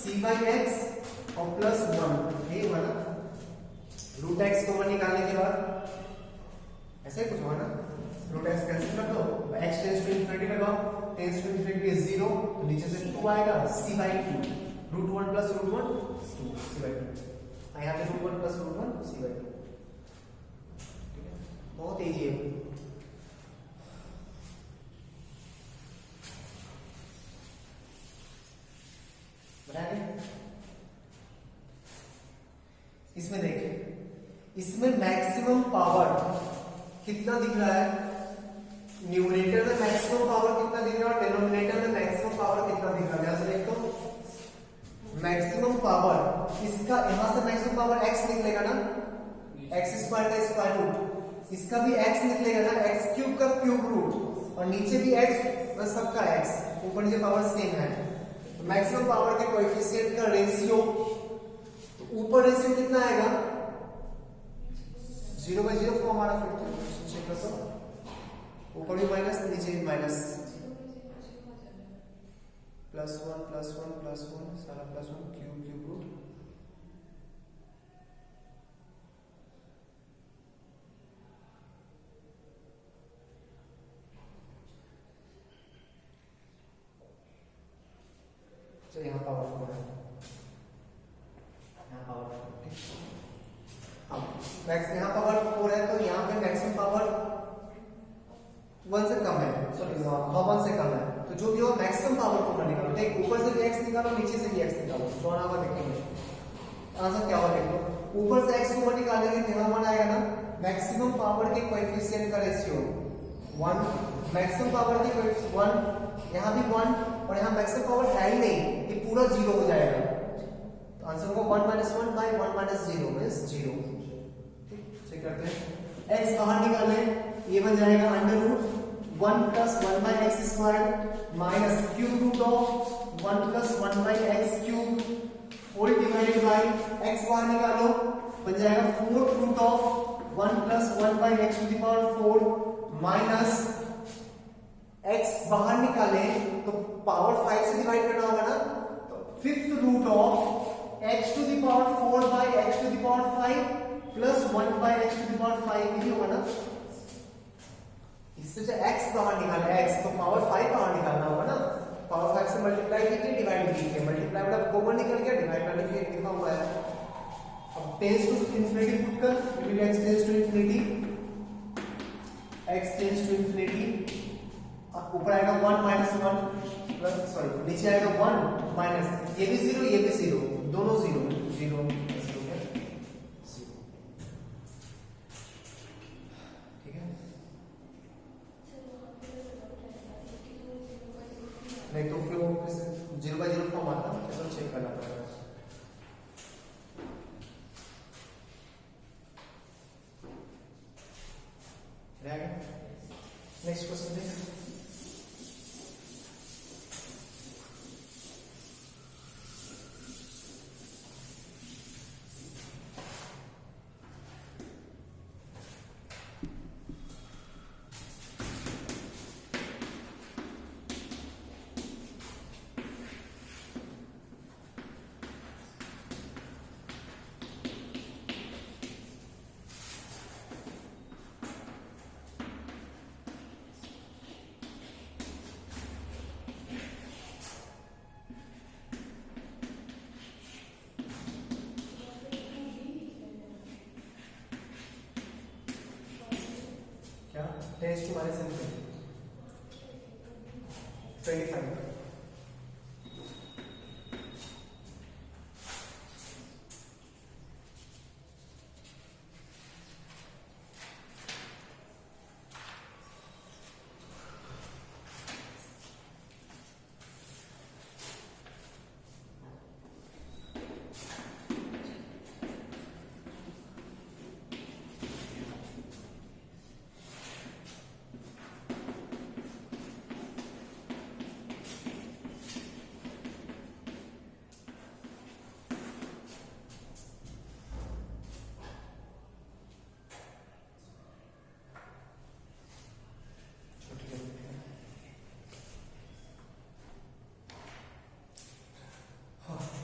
Speaker 1: c by x और प्लस 1, ये हुआ ना, √x कॉमन निकालने के बाद ऐसे कुछ हुआ ना, √x कैंसिल कर दो, x टेंड्स टू इंफिनिटी लगाओ, टेंड्स टू इंफिनिटी 0, तो नीचे से 2 आएगा c/2, √1 प्लस √1 2 c/2, यहाँ पे √1 प्लस √1 c/2, ठीक है, बहुत इजी है। इसमें देखिए, इसमें मैक्सिमम पावर कितना दिख रहा है, न्यूमरेटर में मैक्सिमम पावर कितना दिख रहा है और डिनोमिनेटर में मैक्सिमम पावर कितना दिख रहा है, जैसे देखो मैक्सिमम पावर इसका, यहां से मैक्सिमम पावर x निकलेगा ना, x स्क्वायर का स्क्वायर रूट, इसका भी x निकलेगा ना, x क्यूब का क्यूब रूट, और नीचे भी x बस सबका x, ऊपर नीचे पावर सेम है, तो मैक्सिमम पावर के कोएफिशिएंट का रेशियो, तो ऊपर रेशियो कितना आएगा 0/0 फॉर्म हमारा, फिर चेक कर दो, ऊपर भी माइनस नीचे भी माइनस, +1 +1 +1 सारा +1 क्यूब रूट, तो यहाँ पावर 4 है, यहाँ पावर 4, अब मैक्स यहाँ पावर 4 है तो यहाँ पे मैक्सिमम पावर 1 से कम है, सॉरी 1 से कम है, तो जो भी हो मैक्सिमम पावर को निकालो, ठीक ऊपर से भी x निकालो नीचे से भी x निकालो, तो आना देखेंगे आंसर क्या होगा, देख लो ऊपर से x को निकालेंगे तो यहाँ 1 आएगा ना, मैक्सिमम पावर के कोएफिशिएंट का रेशियो 1, मैक्सिमम पावर के कोएफिशिएंट 1, यहाँ भी 1, और यहाँ मैक्सिमम पावर है ही नहीं, ये पूरा 0 हो जाएगा, तो आंसर होगा 1 - 1 बाई 1 - 0 मींस 0, ठीक चेक करते हैं, x बाहर निकाले, ये बन जाएगा under root 1 plus 1 by x square minus cube root of 1 plus 1 by x cube whole divided by x बाहर निकालो, बन जाएगा 4 root of 1 plus 1 by x to the power 4 minus x बाहर निकाले तो पावर 5 से डिवाइड करना होगा ना, तो 5th root of x to the power 4 by x to the power 5 plus 1 by x to the power 5 ये होगा ना, इससे जो x बाहर निकाले x तो पावर 5 बाहर निकालना होगा ना, पावर 5 से मल्टीप्लाई कीजिए डिवाइड कीजिए, मल्टीप्लाई मतलब कॉमन निकल गया, डिवाइड करने के लिए लिखा हुआ है, अब टेंस टू इंफिनिटी पुट कर, limit x tends to infinity, x tends to infinity, अब ऊपर आएगा 1 माइनस 1 प्लस सॉरी नीचे आएगा 1 माइनस ये भी 0 ये भी 0 दोनों 0 0 ठीक है। नहीं तो फिर वो 0 बाई 0 फॉर्म आता है तो चेक करना पड़ेगा। नेक्स्ट क्वेश्चन देखिए। Tends to minus infinity 25।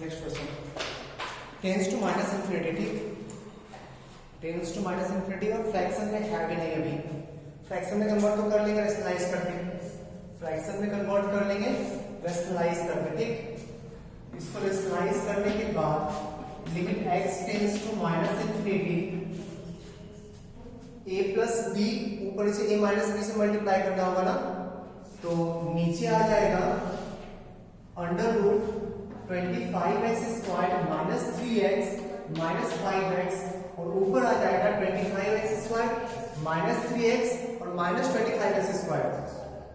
Speaker 1: Next question tends to minus infinity ठीक टेंस टू माइनस इनफिनिटी और फ्रैक्शन में है भी नहीं अभी फ्रैक्शन में कन्वर्ट तो कर लेंगे रेशनलाइज करके फ्रैक्शन में कन्वर्ट कर लेंगे रेशनलाइज करके ठीक इसको रेशनलाइज करने के बाद limit x tends to minus infinity a plus b ऊपर से a माइनस बी से मल्टीप्लाई करना होगा ना तो नीचे आ जाएगा under root 25x square minus 3x minus 5x और ऊपर आ जाएगा 25x स्क्वायर माइनस 3x और माइनस 25x स्क्वायर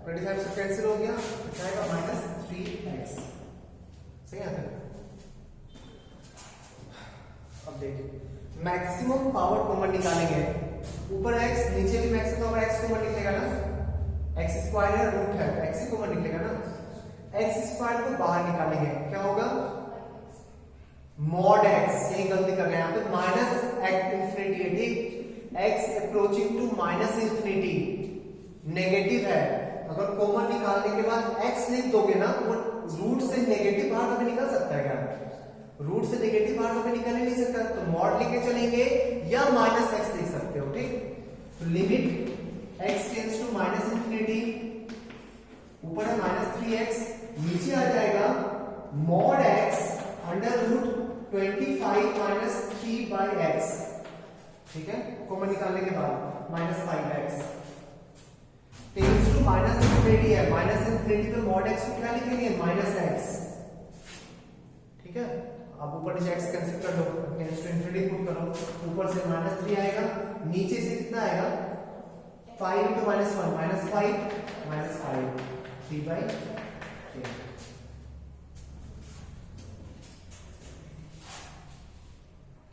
Speaker 1: 25 से कैंसिल हो गया तो जाएगा माइनस 3x सही आता है। अब देखिए मैक्सिमम पावर कॉमन निकालेंगे ऊपर x नीचे भी मैक्सिमम पावर x कॉमन निकलेगा ना x स्क्वायर है रूट है x ही कॉमन निकलेगा ना x स्क्वायर को बाहर निकालेंगे क्या होगा मॉड x यही गलती कर रहे हैं यहाँ पे माइनस इंफिनिटी है ठीक x approaching to minus infinity negative है अगर कॉमन निकालने के बाद x लिख दोगे ना तो रूट से नेगेटिव बाहर कभी निकल सकता है क्या रूट से नेगेटिव बाहर कभी निकल ही नहीं सकता तो मॉड लेके चलेंगे या माइनस x लिख सकते हो ठीक तो limit x tends to minus infinity ऊपर है माइनस 3x नीचे आ जाएगा mod x under root 25 minus 3 by x ठीक है कॉमन निकालने के बाद minus 5x tends to minus infinity है माइनस इंफिनिटी पे मॉड x को क्या लिखेंगे माइनस x ठीक है अब ऊपर नीचे x कैंसिल कर दो टेंस टू इंफिनिटी पुट करो ऊपर से माइनस 3 आएगा नीचे से कितना आएगा 5 into minus 1 minus 5 minus 5 3 by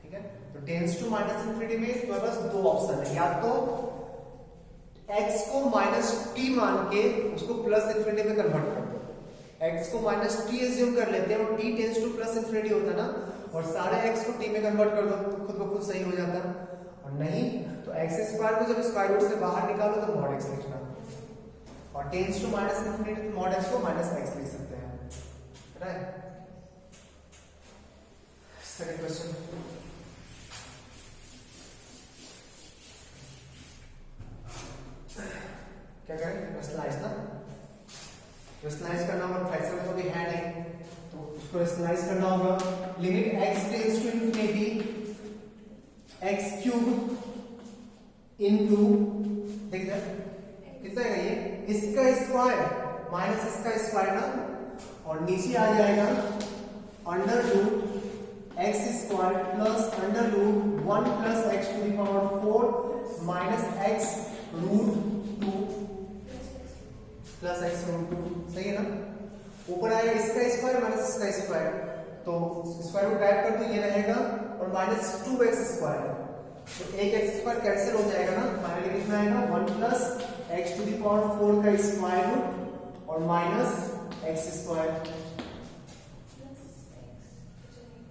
Speaker 1: ठीक है तो टेंस टू माइनस इंफिनिटी में तुम्हारे पास दो ऑप्शन है या तो x को माइनस t मान के उसको प्लस इंफिनिटी में कन्वर्ट कर दो x को माइनस t एज्यूम कर लेते हैं और t tense two plus infinity होता है ना और सारे x को t में कन्वर्ट कर दो तो खुद ब खुद सही हो जाता और नहीं तो x स्क्वायर को जब स्क्वायर रूट से बाहर निकालो तो मॉड x लिखना और टेंस टू माइनस इंफिनिटी तो मॉड x को माइनस x लिख सकते हैं राइट। सेकंड क्वेश्चन क्या करें रेशनलाइज ना रेशनलाइज करना होगा फ्रैक्शन तो भी है नहीं तो उसको रेशनलाइज करना होगा limit x tends to infinity x cube into देख इधर कितना आएगा ये इसका स्क्वायर माइनस इसका स्क्वायर ना, और नीचे आ जाएगा under root x square plus under root 1 plus x to the power 4 minus x root 2 plus x root 2, सही है ना। ऊपर आएगा इसका स्क्वायर माइनस इसका स्क्वायर, तो स्क्वायर रूट ऐड कर दो ये रहेगा, और माइनस 2x स्क्वायर, तो एक एक्स स्क्वायर कैंसिल हो जाएगा ना, फाइनली कितना आएगा 1 plus x to the power 4 का स्क्वायर रूट और माइनस एक्स स्क्वायर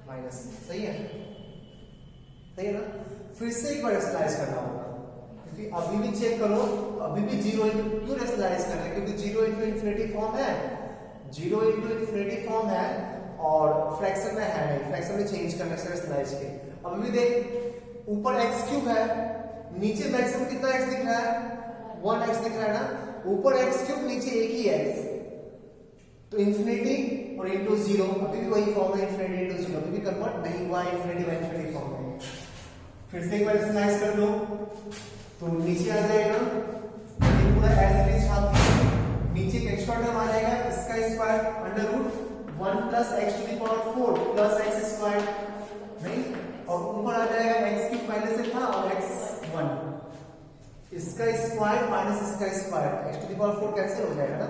Speaker 1: माइनस, सही है, सही है ना। फिर से एक बार रेशनलाइज करना होगा, क्योंकि अभी भी चेक करो, अभी भी 0 क्यों रेशनलाइज कर रहे हैं, क्योंकि 0 इंटू इन्फिनिटी फॉर्म है, 0 इंटू इन्फिनिटी फॉर्म है, और फ्रैक्शन में है नहीं, फ्रैक्शन में चेंज करने से रेशनलाइज के। अभी भी देख ऊपर एक्स क्यूब है, नीचे मैक्सिमम कितना एक्स दिख रहा है 1x दिख रहा है ना, ऊपर एक्स क्यूब नीचे एक ही एक्स, तो इन्फिनिटी और इंटू 0 अभी भी वही फॉर्म है, इन्फिनिटी इंटू 0 अभी भी कन्वर्ट नहीं हुआ, इन्फिनिटी बाय इन्फिनिटी फॉर्म है। फिर से एक बार रेशनलाइज कर लो, तो नीचे आ जाएगा ये पूरा एज इट इज छाप दिया, नीचे एक एक्स्ट्रा टर्म आ जाएगा इसका square under root 1 plus x to the power 4 plus x square, नहीं, और ऊपर आ जाएगा एक्स क्यूब पहले से था और एक्स 1, इसका स्क्वायर माइनस इसका square, x to the power 4 cancel हो जाएगा ना,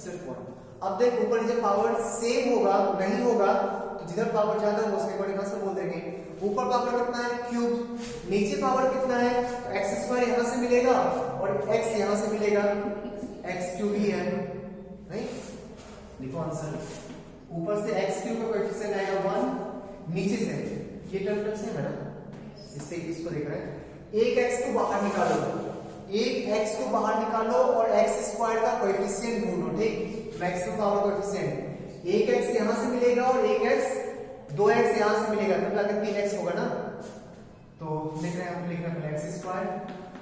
Speaker 1: सिर्फ 1। अब देख ऊपर जब पावर सेम होगा नहीं होगा, तो जिधर पावर ज्यादा होगा उसके अकॉर्डिंग से बोल देंगे। ऊपर पावर कितना है क्यूब, नीचे पावर कितना है, तो एक्स स्क्वायर यहां से मिलेगा और एक्स यहां से मिलेगा, एक्स क्यूब ही है, नहीं, लिखो आंसर। ऊपर से एक्स क्यूब का कोएफिशिएंट आएगा 1, नीचे से ये टर्म सेम है ना, इससे इसको देख रहे हैं, एक एक्स को बाहर निकालो, एक एक्स को बाहर निकालो और एक्स स्क्वायर का कोएफिशिएंट ढूंढो, ठीक, मैक्सिमम पावर कोएफिशिएंट, एक एक्स यहां से मिलेगा और एक एक्स 2x यहां से मिलेगा, तो मिलाकर 3x होगा ना, तो लिख रहे हैं हम, लिख रहे हैं x square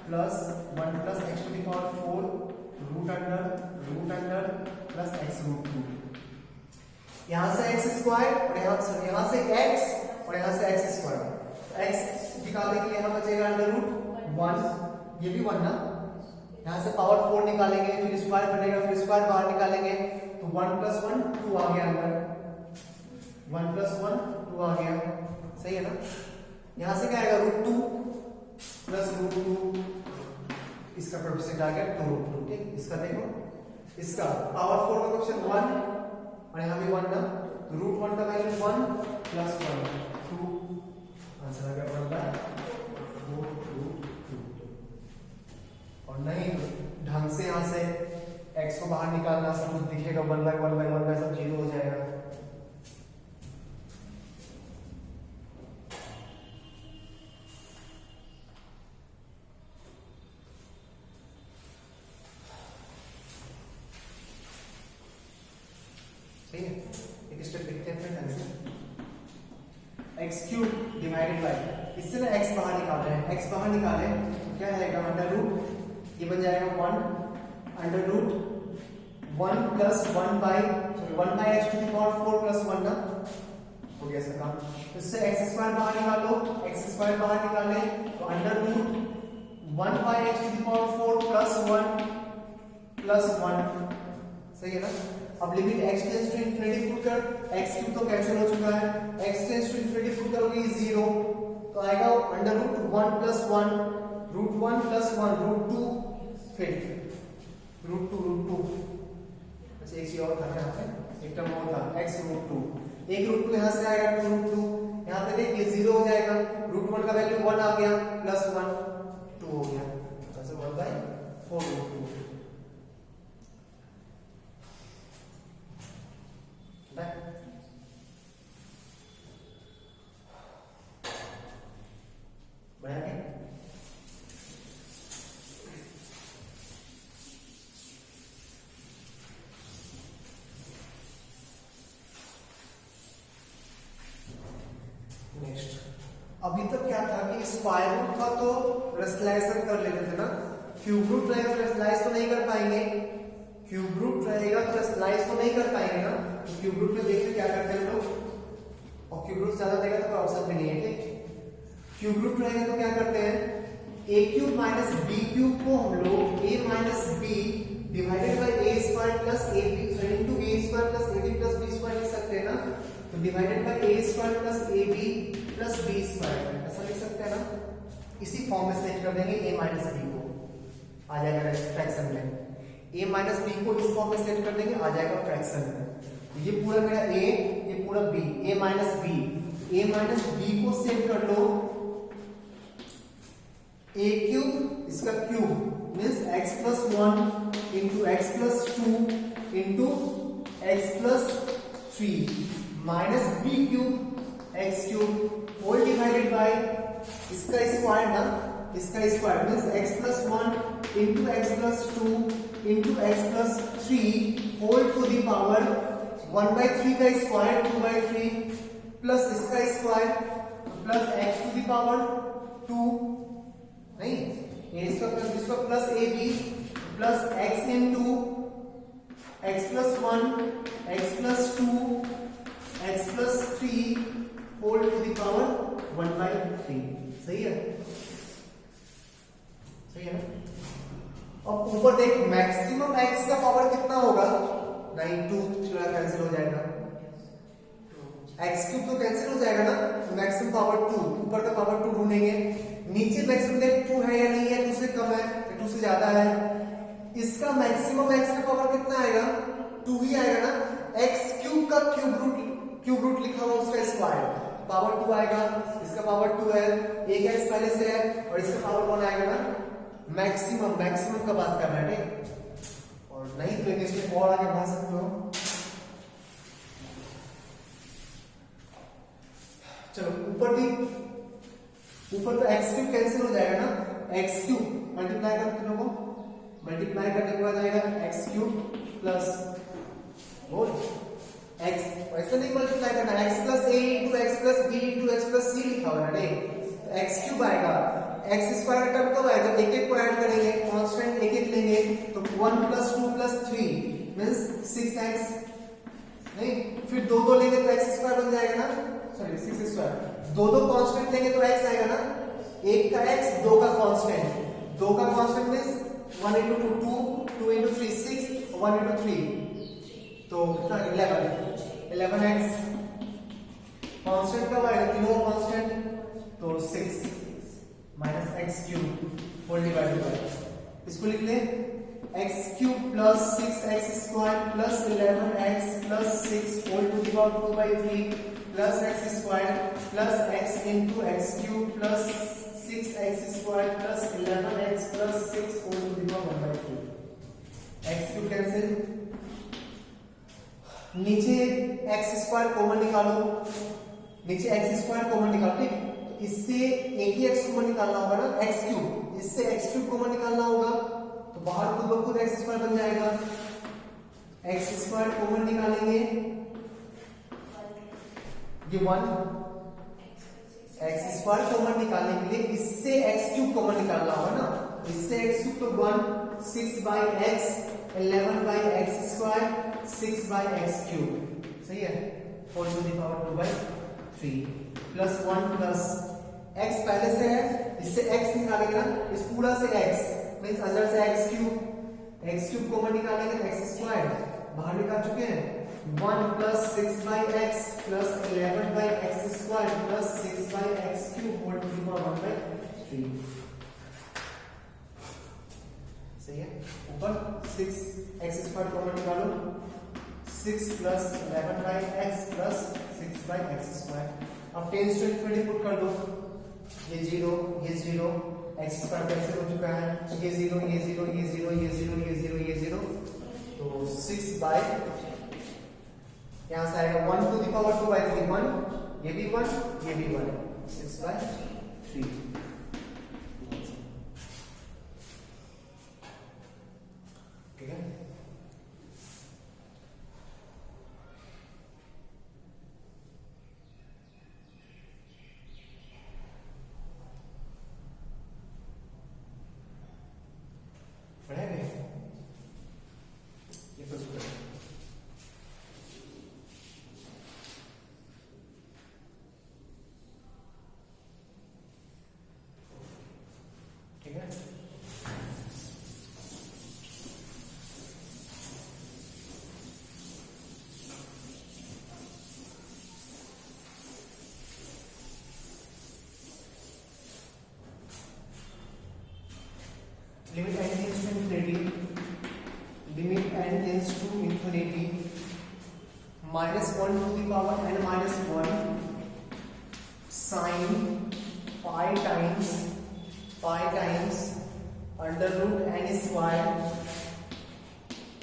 Speaker 1: plus 1 plus x to the power 4 root under plus x root 2, यहां से एक्स स्क्वायर और यहां से x और यहां से एक्स स्क्वायर, x निकालने के लिए यहां बचेगा अंडर रूट 1, ये भी 1 ना, यहां से पावर 4 निकालेंगे, फिर स्क्वायर बनेगा, फिर स्क्वायर बाहर निकालेंगे, तो 1 प्लस 1 2 आ गया अंदर, 1 प्लस 1 2 आ गया, सही है ना। यहां से क्या आएगा रूट 2 प्लस रूट 2, इसका कोएफिशिएंट आ गया 2 रूट 2, ठीक, इसका देखो, इसका पावर 4 का कोएफिशिएंट 1 और यहां भी 1 ना, तो रूट 1 का वैल्यू 1 प्लस 1 2, आंसर आ गया 1/4 रूट 2। और नहीं ढंग से यहां से x को बाहर निकालना, सब कुछ दिखेगा 1/1/1 सब 0 हो जाएगा। सही है, एक स्टेप लिखते हैं फिर ढंग से, x क्यूब डिवाइडेड बाय, इससे ना x बाहर निकाल रहे हैं, x बाहर निकाले तो क्या आएगा अंडर रूट, ये बन जाएगा 1 under root 1 plus 1 by x to the power 4 plus 1 ना, हो गया इसका काम। इससे x स्क्वायर बाहर निकालो, x स्क्वायर बाहर निकाले तो under root 1 by x to the power 4 plus 1, सही है ना। अब limit x tends to infinity put कर, x क्यूब तो कैंसिल हो चुका है, x tends to infinity put करोगे 0, तो आएगा under root 1 plus 1 root 1 plus 1 root 2, फिर रूट 2 अच्छा एक चीज और था यहाँ पे, एक टर्म और था x रूट 2, एक रूट 2 यहाँ से आएगा 2 रूट 2, यहाँ पे देखिए 0 हो जाएगा, रूट 1 का वैल्यू 1 आ गया प्लस 1 2 हो गया, आंसर 1/4 रूट 2। बढ़िया है। नेक्स्ट, अभी तक क्या था कि स्क्वायर रूट था तो रेशनलाइजेशन कर लेते थे ना, क्यूब रूट रहेगा तो रेशनलाइज तो नहीं कर पाएंगे, क्यूब रूट रहेगा तो रेशनलाइज तो नहीं कर पाएंगे ना, तो क्यूब रूट में देखते क्या करते हैं लोग, और क्यूब रूट ज्यादा देगा तो कोई ऑप्शन भी नहीं है, ठीक। क्यूब रूट रहेगा तो क्या करते हैं, a cube minus b cube को हम लोग a माइनस बी तो divided by a square plus a b plus b square, ऐसा लिख सकते हैं ना। इसी फॉर्म में सेट कर देंगे a माइनस बी को, आ जाएगा फ्रैक्शन में। a माइनस बी को इस फॉर्म में सेट कर देंगे, आ जाएगा फ्रैक्शन में। ये पूरा मेरा a, ये पूरा b, a माइनस बी को सेट कर लो a क्यूब, इसका cube means x plus 1 into x plus 2 into x plus 3 minus b cube x cube whole divided by इसका स्क्वायर ना, इसका square means x plus 1 into x plus 2 into x plus 3 whole to the power 1/3 का square 2/3 plus इसका square plus x to the power 2, नहीं इसका plus a b plus x into x plus 1 x plus 2 x plus 3 whole to the power 1/3। सही है, सही है ना। अब ऊपर देख मैक्सिमम x का पावर कितना होगा, 9 2 कैंसिल हो जाएगा, x क्यूब तो कैंसिल हो जाएगा ना, मैक्सिमम पावर 2, ऊपर का पावर 2 ढूंढेंगे। नीचे मैक्सिमम देख 2 है या नहीं है, 2 से कम है या 2 से ज्यादा है। इसका मैक्सिमम x का पावर कितना आएगा, 2 ही आएगा ना। x क्यूब का क्यूब रूट लिखा हुआ उसका स्क्वायर पावर 2 आएगा, इसका पावर 2 है, एक x पहले से है और इसका पावर 1 आएगा ना। मैक्सिमम का बात कर रहे हैं, और नहीं तो इसके और आगे बढ़ा सकते हो। चलो ऊपर तो x क्यूब कैंसिल हो जाएगा ना, x क्यूब मल्टीप्लाई कर तीनों को, मल्टीप्लाई करने के बाद आएगा x cube plus whole x, वैसे नहीं मल्टीप्लाई करना, x plus a into x plus b into x plus c लिखा हुआ है, x क्यूब आएगा। x स्क्वायर का टर्म कब आएगा, एक एक को ऐड करेंगे, कांस्टेंट एक एक लेंगे, तो 1 प्लस 2 प्लस 3 मींस 6x, नहीं फिर दो दो लेंगे तो x स्क्वायर बन जाएगा ना, सॉरी 6 स्क्वायर, दो दो कांस्टेंट लेंगे तो x आएगा ना, एक का x, दो का कांस्टेंट, दो का constant means 1 into 2 2 into 3 6 1 into 3 तो कितना 11x कांस्टेंट कब आएगा, तीनों कांस्टेंट, तो 6 minus x cube whole divided by, इसको लिख ले x cube plus 6x square plus 11x plus 6 whole to the power 2/3 plus x square plus x into x cube plus 6x square plus 11x plus 6 whole to the power 1/3, x cube cancel, नीचे x square common निकालो, नीचे x square common निकालो, ठीक, इससे एक ही x common निकालना होगा ना, x क्यूब, इससे x क्यूब कॉमन निकालना होगा, तो बाहर खुद ब खुद x स्क्वायर बन जाएगा, x स्क्वायर कॉमन निकालेंगे, ये 1, x स्क्वायर कॉमन निकालने के लिए इससे x क्यूब कॉमन निकालना होगा ना, इससे x क्यूब तो 1 6 by x 11 by x square 6 by x cube, सही है, whole to the power 2/3 plus 1 plus x पहले से है, इससे x निकालेंगे ना, इस पूरा से x मींस अंदर से x क्यूब कॉमन निकालेंगे तो x स्क्वायर बाहर निकाल चुके हैं, 1 plus 6 by x plus 11 by x square plus 6 by x cube whole to the power 1/3, सही है। ऊपर 6x स्क्वायर कॉमन निकालो, 6 plus 11 by x plus 6 by x square, अब 10 to ∞ पुट कर दो, ये 0 x स्क्वायर कैंसिल हो चुका है, ये 0 ये 0 ये 0 ये 0 ये 0 ये 0, तो 6 by यहां से आएगा 1 टू द पावर 2/3 1, ये भी 1 ये भी 1, 6/3, ठीक है। Limit n tends to infinity -1 to the power n minus 1 sine pi times under root n square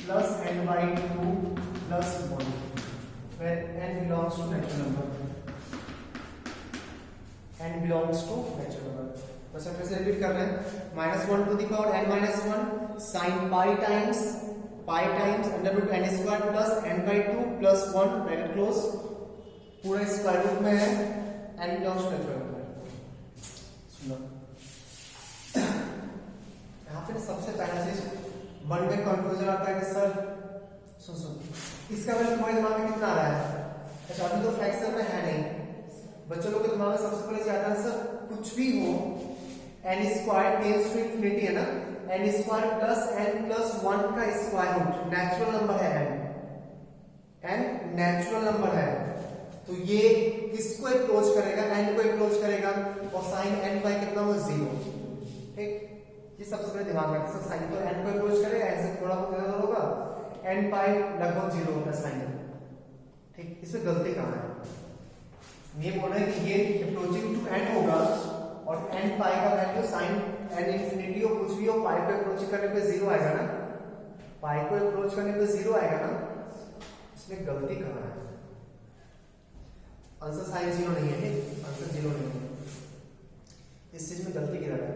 Speaker 1: plus n by 2 plus 1 where n belongs to natural number. n belongs to natural number. तो सब फिर से repeat कर रहे हैं -1 to the power n minus 1 sine pi times under root n square plus n by 2 plus 1 bracket close पूरा square root में है n belongs to natural number. सुनो यहाँ पे सबसे पहला चीज मन में कंफ्यूजन आता है कि सर सुन इसका वैल्यू तुम्हारे दिमाग में कितना आ रहा है? अच्छा अभी तो फ्रैक्शन में है नहीं, बच्चों लोग के दिमाग में सबसे पहले आता है सर कुछ भी हो n square tends to infinity है ना, n square plus n plus 1 का स्क्वायर रूट नेचुरल नंबर है n नेचुरल नंबर है, तो ये किसको अप्रोच करेगा? n को अप्रोच करेगा और साइन n बाय कितना हो 0. ठीक, ये सबसे पहले दिमाग में सब साइन तो n को अप्रोच करेगा, n से थोड़ा बहुत ज्यादा होगा, n पाई लगभग 0 होता है साइन. ठीक, इसमें गलती कहां है? ये बोल रहे हैं कि ये अप्रोचिंग टू n होगा और n पाई का वैल्यू साइन n इंफिनिटी हो कुछ भी हो पाई को अप्रोच करने पे 0 आएगा ना, पाई को अप्रोच करने पे 0 आएगा ना, इसमें गलती कहां है? आंसर साइन 0 नहीं है. ठीक, आंसर 0 नहीं है, इस चीज में गलती किधर है?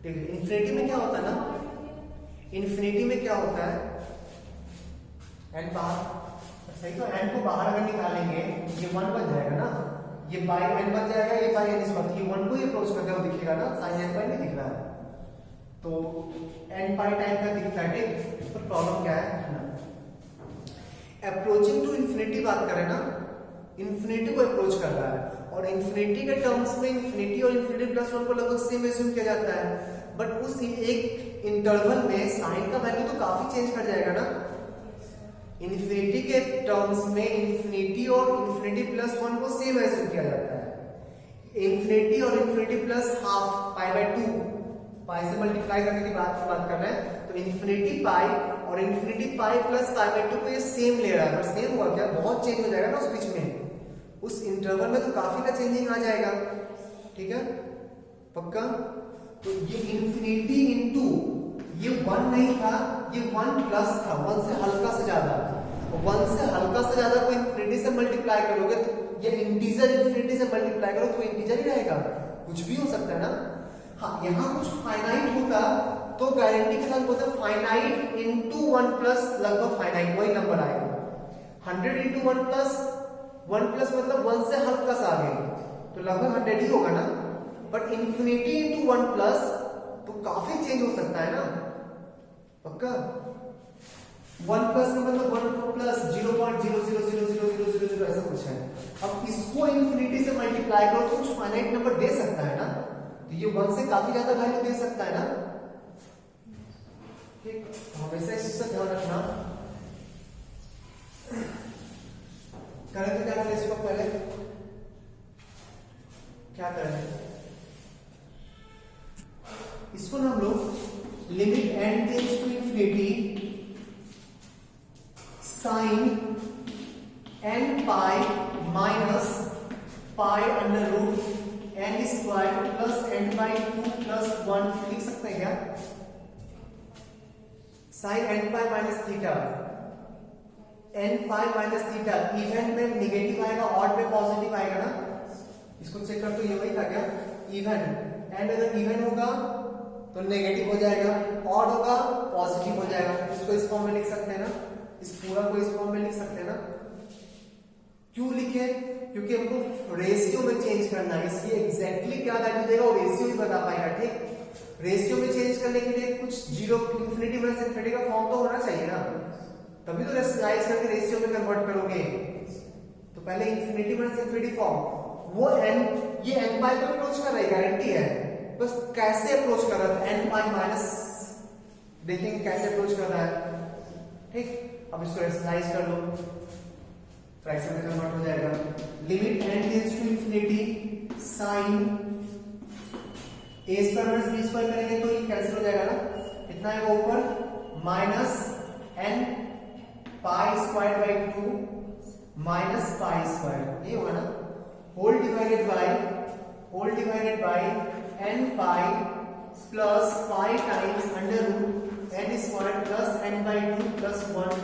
Speaker 1: इन्फिनिटी में क्या होता है ना, इन्फिनिटी में क्या होता है n बाहर सही, तो n को बाहर अगर निकालेंगे ये 1 बन जाएगा ना, ये बाई n बन जाएगा, ये बाई n स्क्वायर, ये 1 को ही अप्रोच करते हुए दिखेगा ना, साइन n पाई नहीं दिख रहा है, तो n पाई टाइम का दिखता है. ठीक, तो प्रॉब्लम क्या है? अप्रोचिंग टू इन्फिनिटी बात करें ना, इन्फिनिटी को अप्रोच कर रहा है और इन्फिनिटी के टर्म्स में इन्फिनिटी और इन्फिनिटी प्लस 1 को लगभग सेम एज्यूम किया जाता है, बट उस एक इंटरवल में साइन का वैल्यू तो काफी चेंज कर जाएगा ना. इन्फिनिटी के टर्म्स में इन्फिनिटी और इन्फिनिटी प्लस 1 को सेम एज्यूम किया जाता है, इन्फिनिटी और infinity plus half pi by 2 पाई से मल्टीप्लाई करने की बात कर रहे हैं, तो इन्फिनिटी पाई और infinity pi plus pi by 2 को ये सेम ले रहा है, पर सेम हुआ क्या? बहुत चेंज हो जाएगा ना उस बीच में, उस इंटरवल में तो काफी का चेंजिंग आ जाएगा. ठीक है, पक्का? तो ये इन्फिनिटी इनटू ये 1 नहीं था, ये 1 प्लस था, 1 से हल्का से ज्यादा, 1 से हल्का से ज्यादा को इन्फिनिटी से मल्टीप्लाई करोगे तो ये इंटीजर इन्फिनिटी से मल्टीप्लाई करो तो इंटीजर ही रहेगा, कुछ भी हो सकता है ना. हाँ, यहाँ कुछ फाइनाइट होगा तो गारंटी के साथ बोलते हैं फाइनाइट इनटू 1 प्लस लगभग फाइनाइट वही नंबर आएगा. 100 इनटू 1 प्लस मतलब 1 से हल्का सा आगे तो लगभग 100 ही होगा ना, बट इंफिनिटी इनटू 1 प्लस तो काफी चेंज हो सकता है ना, पक्का? 1 प्लस का मतलब 1 प्लस 0.000000 ऐसा कुछ है. अब इसको इंफिनिटी से मल्टीप्लाई करो तो कुछ फाइनाइट नंबर दे सकता है ना, तो ये 1 से काफी ज्यादा वैल्यू दे सकता है ना. ठीक, हमेशा इस चीज का ध्यान रखना. करें तो क्या करें इसको? पहले क्या करें इसको ना हम लोग limit n tends to infinity sine n pi minus pi under root n square plus n by 2 plus 1 लिख सकते हैं क्या? Sine n pi minus theta, n pi minus theta, even में निगेटिव आएगा, ऑड में पॉजिटिव आएगा ना, इसको चेक कर. तो ये वही था क्या? इवन, n अगर इवन होगा तो नेगेटिव हो जाएगा, ऑड होगा पॉजिटिव हो जाएगा. इसको इस फॉर्म में लिख सकते हैं ना, इस पूरा को इस फॉर्म में लिख सकते हैं ना. क्यों लिखे? क्योंकि हमको रेशियो में चेंज करना है, इसलिए एग्जैक्टली क्या वैल्यू देगा वो रेशियो ही बता पाएगा. ठीक, रेशियो में चेंज करने के लिए कुछ 0 इंफिनिटी माइनस इंफिनिटी का फॉर्म तो होना चाहिए ना, तभी तो रेशनलाइज करके रेशियो में कन्वर्ट करोगे. तो पहले इंफिनिटी माइनस इंफिनिटी फॉर्म, वो n ये n पाई को अप्रोच कर रहा है, गारंटी है, बस कैसे अप्रोच कर रहा है? n पाई माइनस, देखेंगे कैसे अप्रोच कर रहा है. ठीक, अब इसको रेशनलाइज कर लो, फ्रैक्शन में कन्वर्ट हो जाएगा। Limit n tends to infinity sine a square minus b square करेंगे तो ये कैंसिल हो जाएगा ना, कितना आएगा ऊपर minus n pi square by 2 minus pi square, ये होगा ना, whole divided by n pi plus pi times under root n square plus n by 2 plus 1,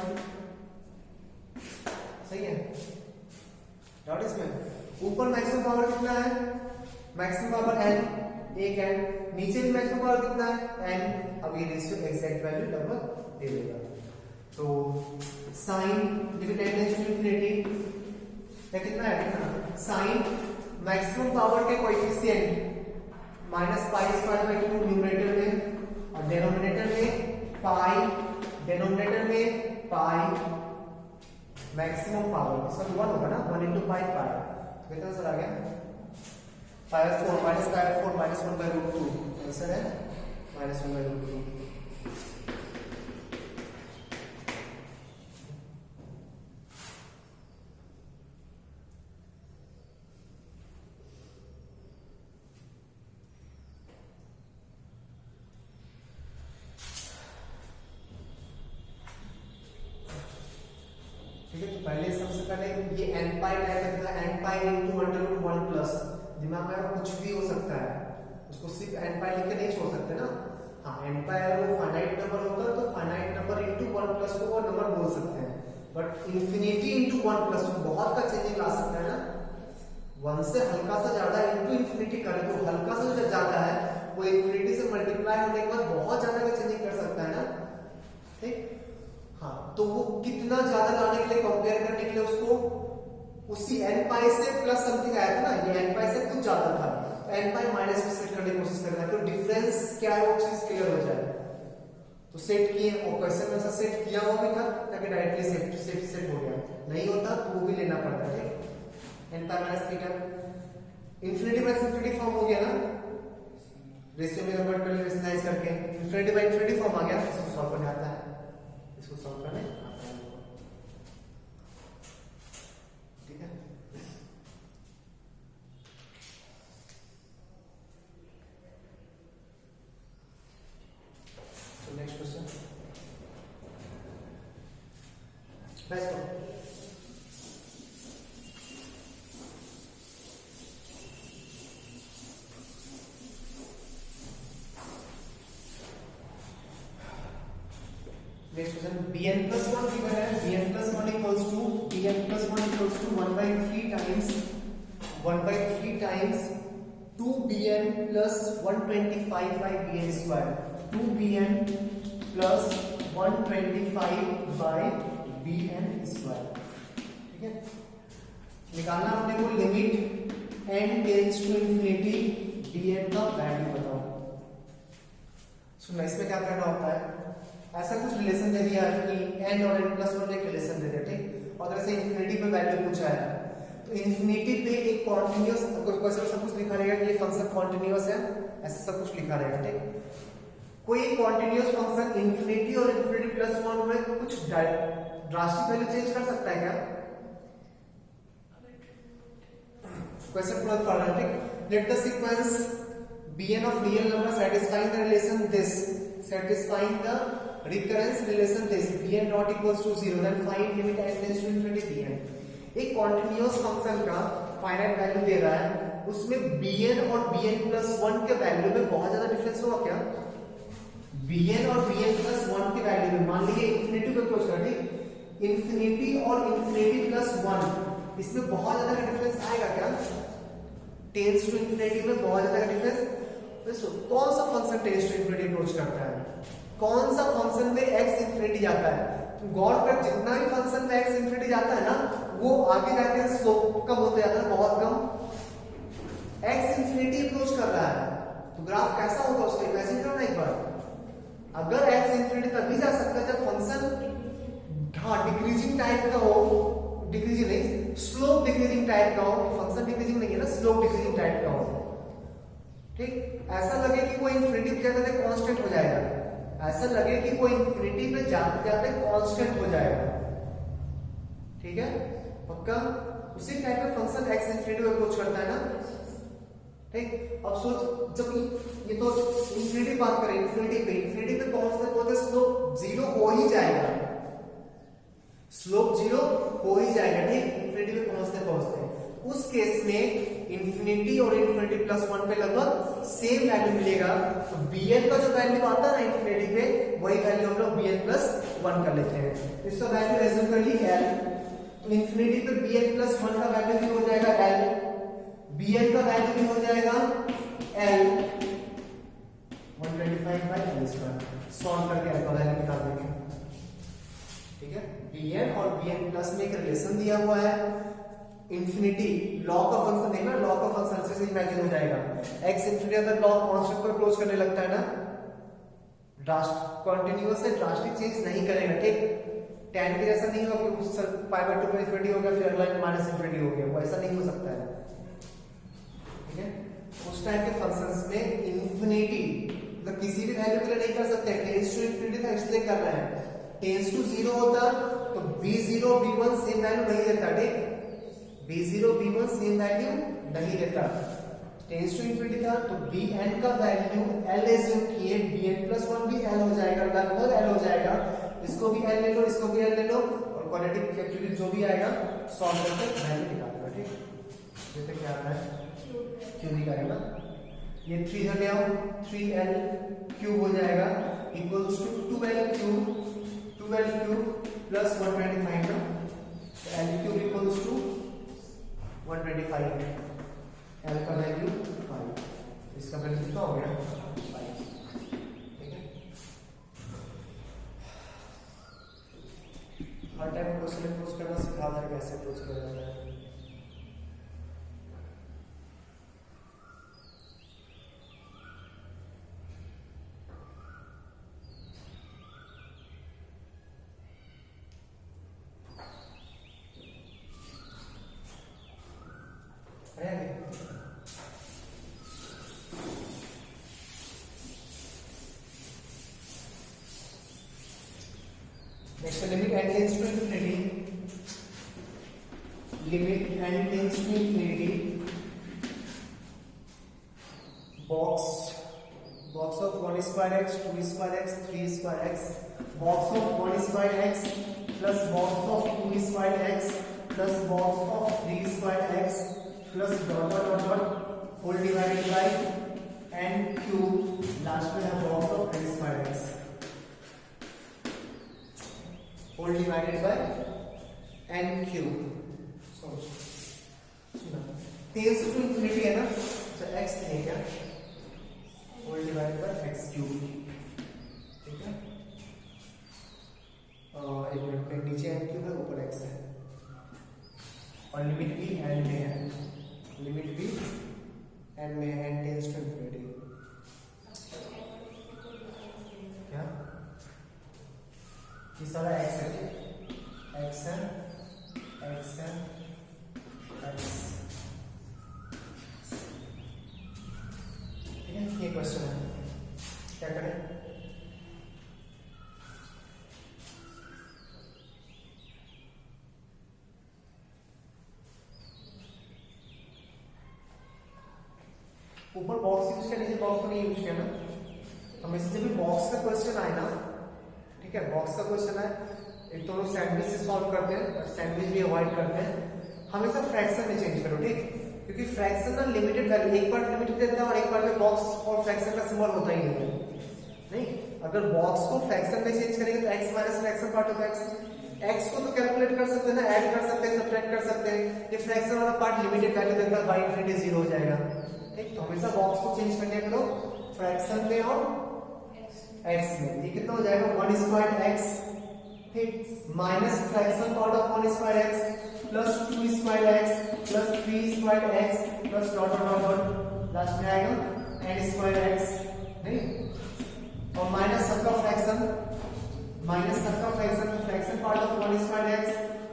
Speaker 1: सही है। डॉट इसमें ऊपर मैक्सिमम पावर कितना है, मैक्सिमम पावर n, एक n, नीचे भी मैक्सिमम पावर कितना है n, अब ये रेशियो एग्जैक्ट वैल्यू लगभग दे देगा। तो sine limit n tends to infinity या कितना है, कितना साइन मैक्सिमम पावर के coefficient minus pi square by 2 numerator में और डिनोमिनेटर में पाई मैक्सिमम पावर, इसका 1 होगा ना, 1 into पाई पाई, तो कितना आंसर आ गया, pi 4 minus pi 4 minus 1 by root 2, answer है माइनस 1 बाई रूट 2। ठीक है, तो पहले सबसे पहले ये n पाई टाइप का n pi into under root 1 plus, दिमाग में कुछ भी हो सकता है, उसको सिर्फ n पाई लिख के नहीं छोड़ सकते ना। हाँ, n पाई अगर वो फाइनाइट नंबर होता तो फाइनाइट नंबर इनटू 1 प्लस को वो नंबर बोल सकते हैं, बट इंफिनिटी इनटू 1 प्लस बहुत का चेंजिंग ला सकता है ना, 1 से हल्का सा ज्यादा इनटू इंफिनिटी करे तो हल्का सा जो ज्यादा है वो इंफिनिटी से मल्टीप्लाई होने के बाद बहुत ज्यादा का चेंजिंग कर सकता है ना। ठीक, हाँ, तो वो कितना ज्यादा लाने के लिए, कंपेयर करने के लिए उसको उसी n पाई से प्लस समथिंग आया था ना, ये n पाई से कुछ ज्यादा था, तो n पाई माइनस में सेट करने की कोशिश करना है, तो डिफरेंस क्या है वो चीज क्लियर हो जाए। तो सेट किए और क्वेश्चन में ऐसा सेट किया हुआ भी था ताकि डायरेक्टली सेट हो गया, नहीं होता तो वो भी लेना पड़ता है। n pi minus theta infinity minus infinity form हो गया ना, रेशियो में कन्वर्ट कर लिया रेशनलाइज करके, इंफिनिटी बाय इंफिनिटी फॉर्म आ गया, इसको सॉल्व करने आता है, इसको सॉल्व करने आता है, ठीक है। तो next question next one, next question bn plus 1 given है, bn plus 1 equals to 1 by 3 times 2bn plus 125 by bn square, 2bn plus 125 by bn square, ठीक है। निकालना अपने को limit n tends to infinity bn का value बताओ। सुनना, इसमें क्या करना होता है, ऐसा कुछ रिलेशन दे दिया कि n और n प्लस 1 एक रिलेशन दे दिया, ठीक, और जैसे इंफिनिटी पे वैल्यू पूछा है तो इंफिनिटी पे एक कॉन्टिन्यूअस क्वेश्चन सब कुछ लिखा रहेगा कि ये फंक्शन कॉन्टिन्यूअस है, ऐसा सब कुछ लिखा रहेगा, ठीक। कोई कॉन्टिन्यूअस फंक्शन इंफिनिटी और इंफिनिटी प्लस 1 में कुछ ड्रास्टिक वैल्यू चेंज कर सकता है क्या, क्वेश्चन पूरा पढ़ रहे हैं, ठीक। Let the sequence bn of real number satisfying the relation this, satisfying the recurrence relation this, bn not equals to 0, then find limit n tends to infinity bn। एक कॉन्टिन्यूअस फंक्शन का finite value दे रहा है, उसमें bn और bn plus 1 के value में बहुत ज्यादा डिफरेंस होगा क्या, bn और bn plus 1 के वैल्यू में, मान लीजिए इंफिनिटी को अप्रोच कर, ठीक, इंफिनिटी और इंफिनिटी प्लस 1 इसमें बहुत ज्यादा का डिफरेंस आएगा क्या, टेंड्स टू इंफिनिटी में बहुत ज्यादा का डिफरेंस। कौन सा function tends to infinity approach करता है, कौन सा फंक्शन में x इंफिनिटी जाता है, गौर कर जितना भी फंक्शन में x इंफिनिटी जाता है ना वो आगे जाके स्लोप कम होता जाता है, बहुत कम, x इंफिनिटी अप्रोच कर रहा है तो ग्राफ कैसा होगा उसको इमेजिन करना एक बार। अगर x इंफिनिटी तभी जा सकता है जब फंक्शन हाँ डिक्रीजिंग टाइप का हो, डिक्रीजिंग नहीं स्लोप डिक्रीजिंग टाइप का हो, फंक्शन डिक्रीजिंग नहीं है ना, स्लोप डिक्रीजिंग टाइप का हो, ठीक। ऐसा लगे कि वो इंफिनिटी क्या कहते हैं कांस्टेंट हो जाएगा, ऐसा लगे कि वो इंफिनिटी पे जाते जाते कांस्टेंट हो जाएगा, ठीक है, पक्का। उसी टाइप का फंक्शन x इंफिनिटी को अप्रोच करता है ना, ठीक। अब सोच, जब ये तो इंफिनिटी बात करें, इंफिनिटी पे पहुंचते पहुंचते स्लोप जीरो हो ही जाएगा, स्लोप जीरो हो ही जाएगा, ठीक, इंफिनिटी पे पहुंचते पहुंचते। उस केस में इंफिनिटी और इंफिनिटी प्लस वन पे लगभग सेम वैल्यू मिलेगा, तो bn का जो वैल्यू आता है ना इंफिनिटी पे, वही वैल्यू हम लोग bn प्लस वन कर लेते हैं। इसका वैल्यू एज्यूम कर ली l, तो इंफिनिटी पे bn प्लस वन का वैल्यू भी हो जाएगा l, bn का वैल्यू भी हो जाएगा l 125/l²। सॉल्व करके l का वैल्यू निकाल देंगे, ठीक है। bn और bn प्लस में एक रिलेशन दिया हुआ है, इंफिनिटी लॉ का फंक्शन देखना, लॉ का फंक्शन से इमेजिन हो जाएगा, x इंफिनिटी अगर लॉ कांस्टेंट पर क्लोज करने लगता है ना, कंटिन्यूअस से ड्रास्टिक चेंज नहीं करेगा, ठीक। tan के जैसा नहीं होगा कि π/2 में इंफिनिटी हो गया फिर अगला माइनस इंफिनिटी हो गया, वो ऐसा नहीं हो सकता है, ठीक है। उस टाइप के फंक्शंस में इंफिनिटी मतलब किसी भी वैल्यू के लिए नहीं कर सकते, टेंड्स टू इंफिनिटी था इसलिए कर रहे हैं, टेंड्स टू 0 होता तो b0 b1 सेम वैल्यू नहीं देता, ठीक, b0 b1 सेम वैल्यू नहीं देता, टेंड्स टू इंफिनिटी था तो bn का वैल्यू l एज्यूम किए, bn प्लस 1 भी l हो जाएगा, लगभग l हो जाएगा, इसको भी l ले लो, इसको भी l ले लो, और क्वाड्रेटिक फैक्टोरियल जो भी आएगा सॉल्व करके वैल्यू निकाल लो, ठीक। जैसे क्या आता है क्यों निकालेगा, ये 3 इधर ले आओ, 3l क्यूब हो जाएगा equals to 12l cube plus 125 ना, तो l cube equals to 125, l का वैल्यू 5, इसका वैल्यू कितना हो गया 5, ठीक है। हर टाइम क्वेश्चन अप्रोच करना सिखा था, कैसे अप्रोच किया जाता है। Next, limit n tends to infinity. Limit n tends to infinity. Box of 1 square x, 2 square x, 3 square x. Box of 1 square x plus box of 2 square x plus box of 3 square x plus dot dot dot dot whole divided by n cube. Last में है box of n square x whole divided by n cube. So tends to infinity है ना, तो x नहीं क्या, whole divided by x cube, ठीक है। एक मिनट में नीचे n cube है, ऊपर x है, और लिमिट भी n में है, लिमिट भी n में है, n tends to infinity। क्या ये सारा x है, x है, x है, x, ठीक है। ये क्वेश्चन है, क्या करें, ऊपर बॉक्स यूज किया, नीचे बॉक्स तो नहीं यूज किया ना। हमेशा जब भी बॉक्स का क्वेश्चन आए ना, ठीक है, बॉक्स का क्वेश्चन है, एक तो लोग सैंडविच से सॉल्व करते हैं, सैंडविच भी अवॉइड करते हैं, हमेशा फ्रैक्शन में चेंज करो, ठीक, क्योंकि फ्रैक्शन ना लिमिटेड वैल्यू, एक बार लिमिटेड देता है और एक बार में बॉक्स और फ्रैक्शन का सिंबल होता ही नहीं है, नहीं। अगर बॉक्स को फ्रैक्शन में चेंज करेंगे तो x minus fraction part of x को तो कैलकुलेट कर सकते हैं ना, ऐड कर सकते हैं, सब्ट्रैक्ट कर सकते हैं, ये फ्रैक्शन वाला पार्ट लिमिटेड वैल्यू देता है, बाय इंफिनिटी 0 हो जाएगा, ठीक। तो हमेशा बॉक्स को चेंज करने करो फ्रैक्शन में और x में, ये कितना हो जाएगा 1 स्क्वायर x, ठीक, minus fraction part of 1 square x plus 2 square x plus 3 square x plus dot dot dot last में आएगा n स्क्वायर x, नहीं, और माइनस सबका फ्रैक्शन, माइनस सबका fraction, fraction part of 1 square x,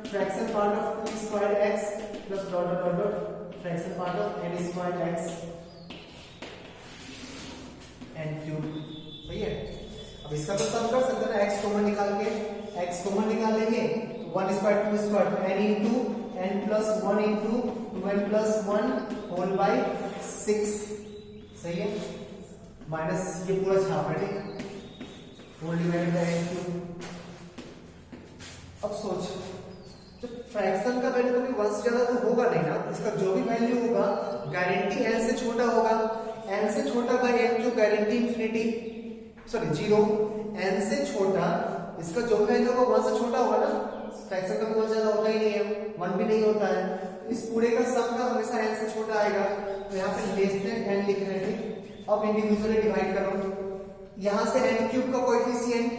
Speaker 1: fraction part of 2 square x plus dot dot dot dot fraction part of n square x n cube, सही है। अब इसका तो सम कर सकते हैं ना, x कॉमन निकाल के, x कॉमन निकाल लेंगे तो 1 स्क्वायर 2 स्क्वायर तो n into n plus 1 into 2n plus 1 whole by 6, सही है, माइनस ये पूरा छाप है, ठीक है, whole divided by n cube. अब सोच, जब फ्रैक्शन का वैल्यू कभी 1 से ज्यादा तो होगा नहीं ना, इसका जो भी वैल्यू होगा गारंटी n से छोटा होगा, n से छोटा by n cube guarantee infinity, sorry 0, n से छोटा, इसका जो वैल्यू होगा 1 से छोटा होगा ना, फ्रैक्शन का भी 1 से ज्यादा होता ही नहीं है, 1 भी नहीं होता है, इस पूरे का सम का हमेशा n से छोटा आएगा, तो यहाँ पे लेस देन n लिख रहे हैं। अब इंडिविजुअली डिवाइड करो, यहाँ से n क्यूब का कोएफिशिएंट,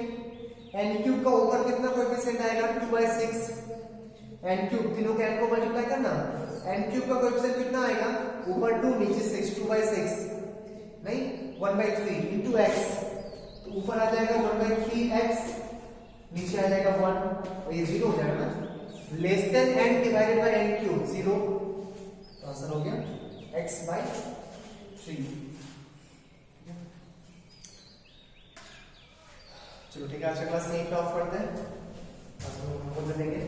Speaker 1: n क्यूब का ऊपर कितना कोएफिशिएंट आएगा 2/6, n क्यूब तीनों के n को मल्टीप्लाई करना, n क्यूब का कोएफिशिएंट कितना आएगा, ऊपर 2 नीचे 6, 2/6 नहीं 1/3 इंटू x, तो ऊपर आ जाएगा 1/3x, नीचे आ जाएगा 1, और ये 0 हो जाएगा ना, less than n divided by n cube 0, तो आंसर हो गया x/3। चलो ठीक है, आज का क्लास यहीं पे ऑफ करते हैं, आज हम लोग देंगे।